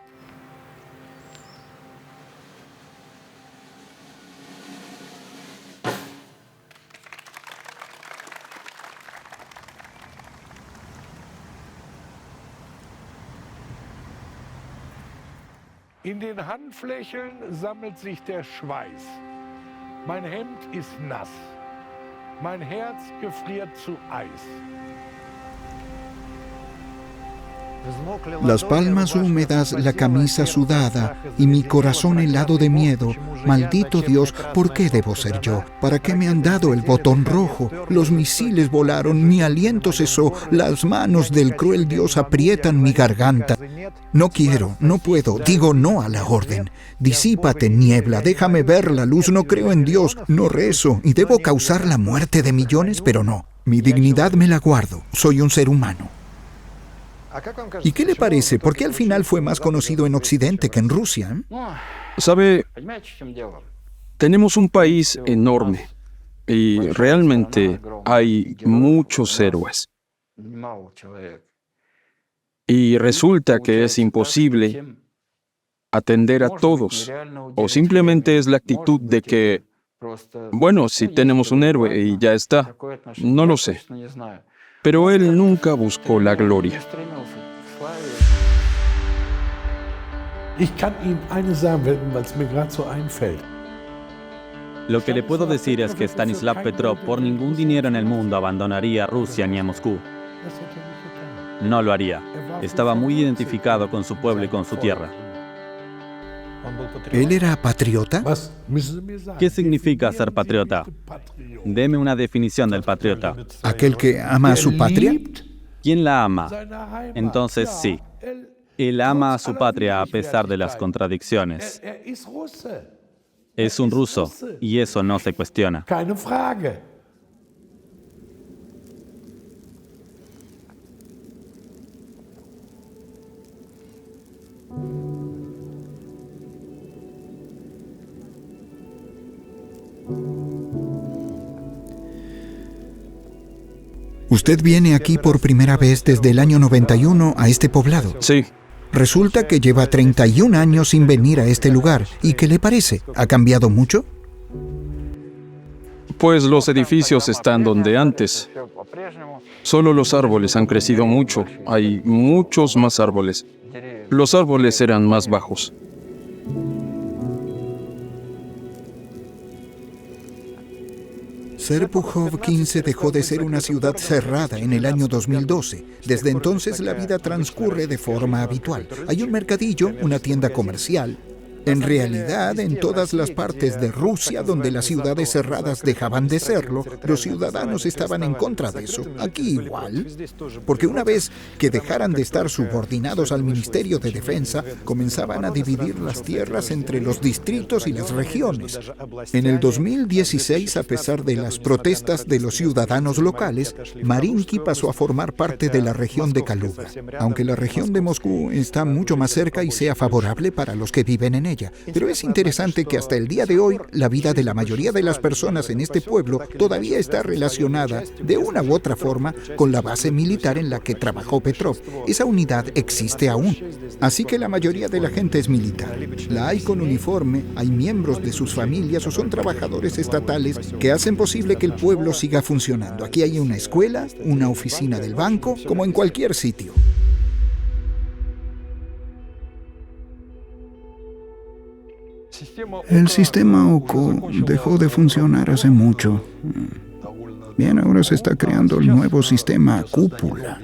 In den Handflächen sammelt sich der Schweiß. Mein Hemd ist nass. Mein Herz gefriert zu Eis. Las palmas húmedas, la camisa sudada y mi corazón helado de miedo. Maldito Dios, ¿por qué debo ser yo? ¿Para qué me han dado el botón rojo? Los misiles volaron, mi aliento cesó, las manos del cruel Dios aprietan mi garganta. No quiero, no puedo, digo no a la orden. Disípate, niebla, déjame ver la luz, no creo en Dios, no rezo y debo causar la muerte de millones, pero no. Mi dignidad me la guardo, soy un ser humano. ¿Y qué le parece? ¿Por qué al final fue más conocido en Occidente que en Rusia? ¿Sabe? Tenemos un país enorme y realmente hay muchos héroes. Y resulta que es imposible atender a todos. O simplemente es la actitud de que, bueno, si tenemos un héroe y ya está, no lo sé. Pero él nunca buscó la gloria. Ich kann Ihnen eines sagen, weil es mir gerade so einfällt. Lo que le puedo decir es que Stanislav Petrov por ningún dinero en el mundo abandonaría a Rusia ni a Moscú. No lo haría. Estaba muy identificado con su pueblo y con su tierra. ¿Él era patriota? ¿Qué significa ser patriota? Deme una definición del patriota. ¿Aquel que ama a su patria? ¿Quién la ama? Entonces sí. Él ama a su patria a pesar de las contradicciones. Es un ruso y eso no se cuestiona. Keine Frage. Usted viene aquí por primera vez desde el año 91 a este poblado. Sí. Resulta que lleva 31 años sin venir a este lugar. ¿Y qué le parece? ¿Ha cambiado mucho? Pues los edificios están donde antes. Solo los árboles han crecido mucho. Hay muchos más árboles. Los árboles eran más bajos. Serpukhov 15 dejó de ser una ciudad cerrada en el año 2012. Desde entonces la vida transcurre de forma habitual. Hay un mercadillo, una tienda comercial. En realidad, en todas las partes de Rusia donde las ciudades cerradas dejaban de serlo, los ciudadanos estaban en contra de eso. Aquí igual, porque una vez que dejaran de estar subordinados al Ministerio de Defensa, comenzaban a dividir las tierras entre los distritos y las regiones. En el 2016, a pesar de las protestas de los ciudadanos locales, Marinki pasó a formar parte de la región de Kaluga, aunque la región de Moscú está mucho más cerca y sea favorable para los que viven en ella. Pero es interesante que hasta el día de hoy, la vida de la mayoría de las personas en este pueblo todavía está relacionada, de una u otra forma, con la base militar en la que trabajó Petrov. Esa unidad existe aún. Así que la mayoría de la gente es militar. La hay con uniforme, hay miembros de sus familias o son trabajadores estatales que hacen posible que el pueblo siga funcionando. Aquí hay una escuela, una oficina del banco, como en cualquier sitio. El sistema OKO dejó de funcionar hace mucho. Bien, ahora se está creando el nuevo sistema Cúpula.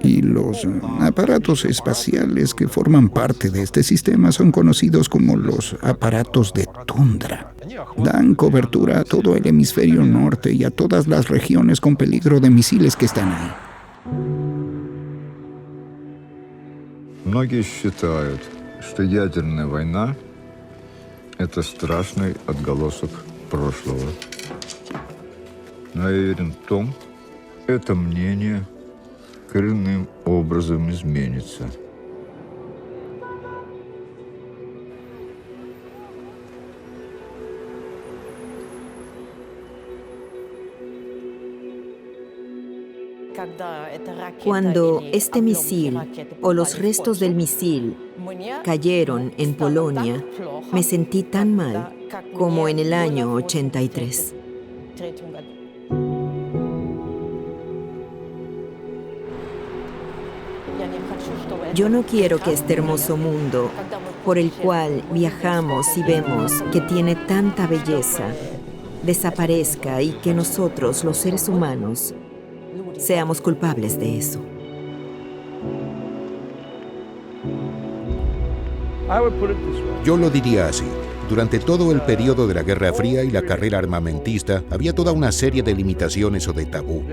Y los aparatos espaciales que forman parte de este sistema son conocidos como los aparatos de tundra. Dan cobertura a todo el hemisferio norte y a todas las regiones con peligro de misiles que están ahí. Многие считают, что ядерная война — это страшный отголосок прошлого. Но я уверен в том, это мнение коренным образом изменится. Cuando este misil o los restos del misil cayeron en Polonia, me sentí tan mal como en el año 83. Yo no quiero que este hermoso mundo, por el cual viajamos y vemos que tiene tanta belleza, desaparezca y que nosotros, los seres humanos, seamos culpables de eso. Yo lo diría así. Durante todo el periodo de la Guerra Fría y la carrera armamentista, había toda una serie de limitaciones o de tabú,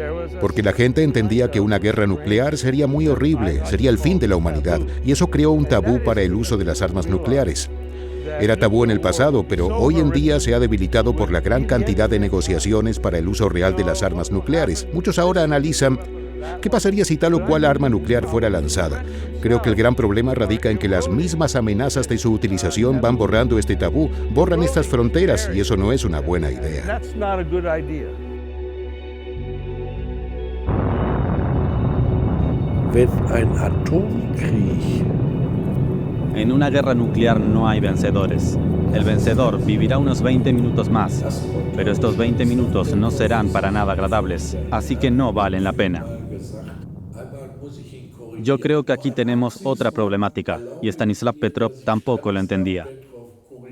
porque la gente entendía que una guerra nuclear sería muy horrible, sería el fin de la humanidad, y eso creó un tabú para el uso de las armas nucleares. Era tabú en el pasado, pero hoy en día se ha debilitado por la gran cantidad de negociaciones para el uso real de las armas nucleares. Muchos ahora analizan ¿qué pasaría si tal o cual arma nuclear fuera lanzada? Creo que el gran problema radica en que las mismas amenazas de su utilización van borrando este tabú, borran estas fronteras, y eso no es una buena idea. En una guerra nuclear no hay vencedores. El vencedor vivirá unos 20 minutos más, pero estos 20 minutos no serán para nada agradables, así que no valen la pena. Yo creo que aquí tenemos otra problemática, y Stanislav Petrov tampoco lo entendía.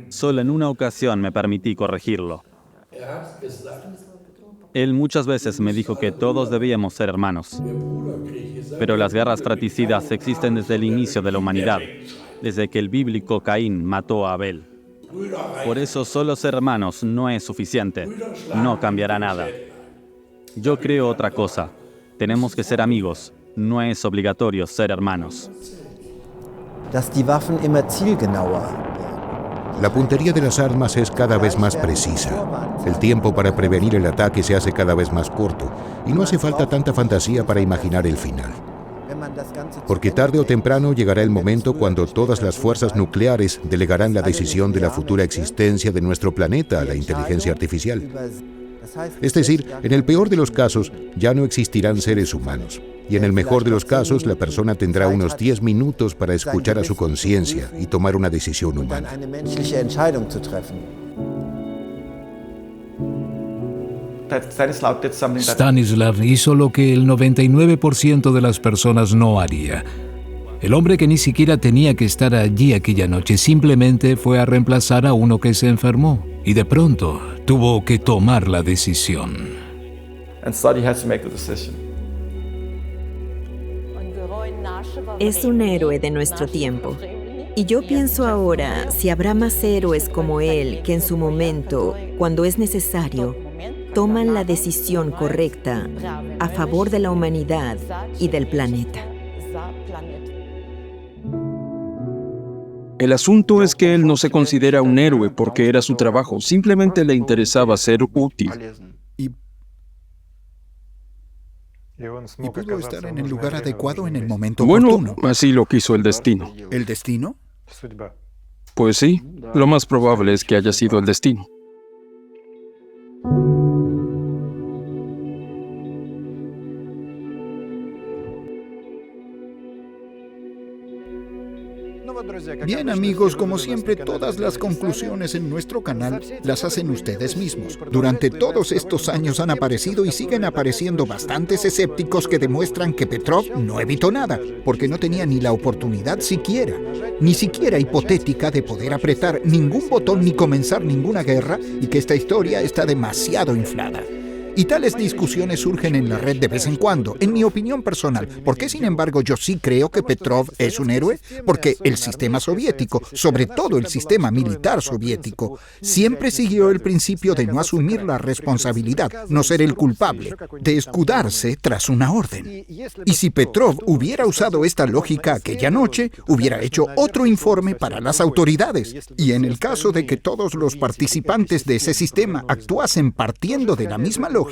Solo en una ocasión me permití corregirlo. Él muchas veces me dijo que todos debíamos ser hermanos. Pero las guerras fratricidas existen desde el inicio de la humanidad, desde que el bíblico Caín mató a Abel. Por eso solo ser hermanos no es suficiente, no cambiará nada. Yo creo otra cosa, tenemos que ser amigos, no es obligatorio ser hermanos. La puntería de las armas es cada vez más precisa. El tiempo para prevenir el ataque se hace cada vez más corto, y no hace falta tanta fantasía para imaginar el final. Porque tarde o temprano llegará el momento cuando todas las fuerzas nucleares delegarán la decisión de la futura existencia de nuestro planeta a la inteligencia artificial. Es decir, en el peor de los casos, ya no existirán seres humanos. Y en el mejor de los casos, la persona tendrá unos 10 minutos para escuchar a su conciencia y tomar una decisión humana. Stanislav hizo lo que el 99% de las personas no haría. El hombre que ni siquiera tenía que estar allí aquella noche simplemente fue a reemplazar a uno que se enfermó y de pronto tuvo que tomar la decisión. Es un héroe de nuestro tiempo. Y yo pienso ahora, si habrá más héroes como él que en su momento, cuando es necesario, toman la decisión correcta a favor de la humanidad y del planeta. El asunto es que él no se considera un héroe porque era su trabajo, simplemente le interesaba ser útil. Y pudo estar en el lugar adecuado en el momento oportuno. Bueno, así lo quiso el destino. ¿El destino? Pues sí, lo más probable es que haya sido el destino. Bien, amigos, como siempre, todas las conclusiones en nuestro canal las hacen ustedes mismos. Durante todos estos años han aparecido y siguen apareciendo bastantes escépticos que demuestran que Petrov no evitó nada, porque no tenía ni la oportunidad ni siquiera hipotética, de poder apretar ningún botón ni comenzar ninguna guerra, y que esta historia está demasiado inflada. Y tales discusiones surgen en la red de vez en cuando, en mi opinión personal. ¿Por qué, sin embargo, yo sí creo que Petrov es un héroe? Porque el sistema soviético, sobre todo el sistema militar soviético, siempre siguió el principio de no asumir la responsabilidad, no ser el culpable, de escudarse tras una orden. Y si Petrov hubiera usado esta lógica aquella noche, hubiera hecho otro informe para las autoridades. Y en el caso de que todos los participantes de ese sistema actuasen partiendo de la misma lógica,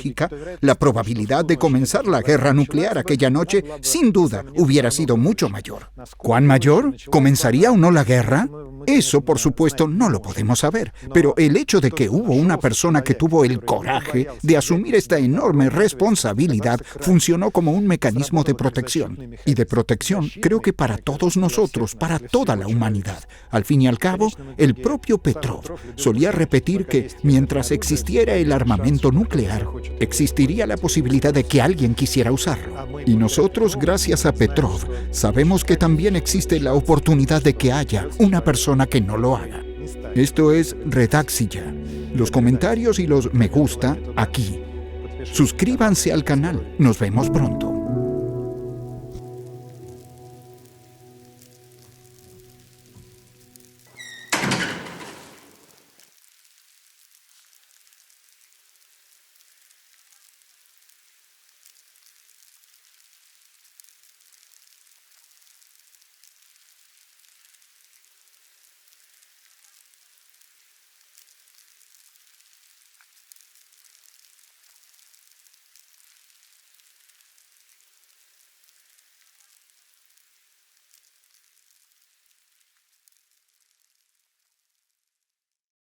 la probabilidad de comenzar la guerra nuclear aquella noche, sin duda, hubiera sido mucho mayor. ¿Cuán mayor? ¿Comenzaría o no la guerra? Eso, por supuesto, no lo podemos saber, pero el hecho de que hubo una persona que tuvo el coraje de asumir esta enorme responsabilidad funcionó como un mecanismo de protección. Y de protección, creo que para todos nosotros, para toda la humanidad. Al fin y al cabo, el propio Petrov solía repetir que mientras existiera el armamento nuclear, existiría la posibilidad de que alguien quisiera usarlo. Y nosotros, gracias a Petrov, sabemos que también existe la oportunidad de que haya una persona que no lo haga. Esto es Redaxia. Los comentarios y los me gusta aquí. Suscríbanse al canal. Nos vemos pronto.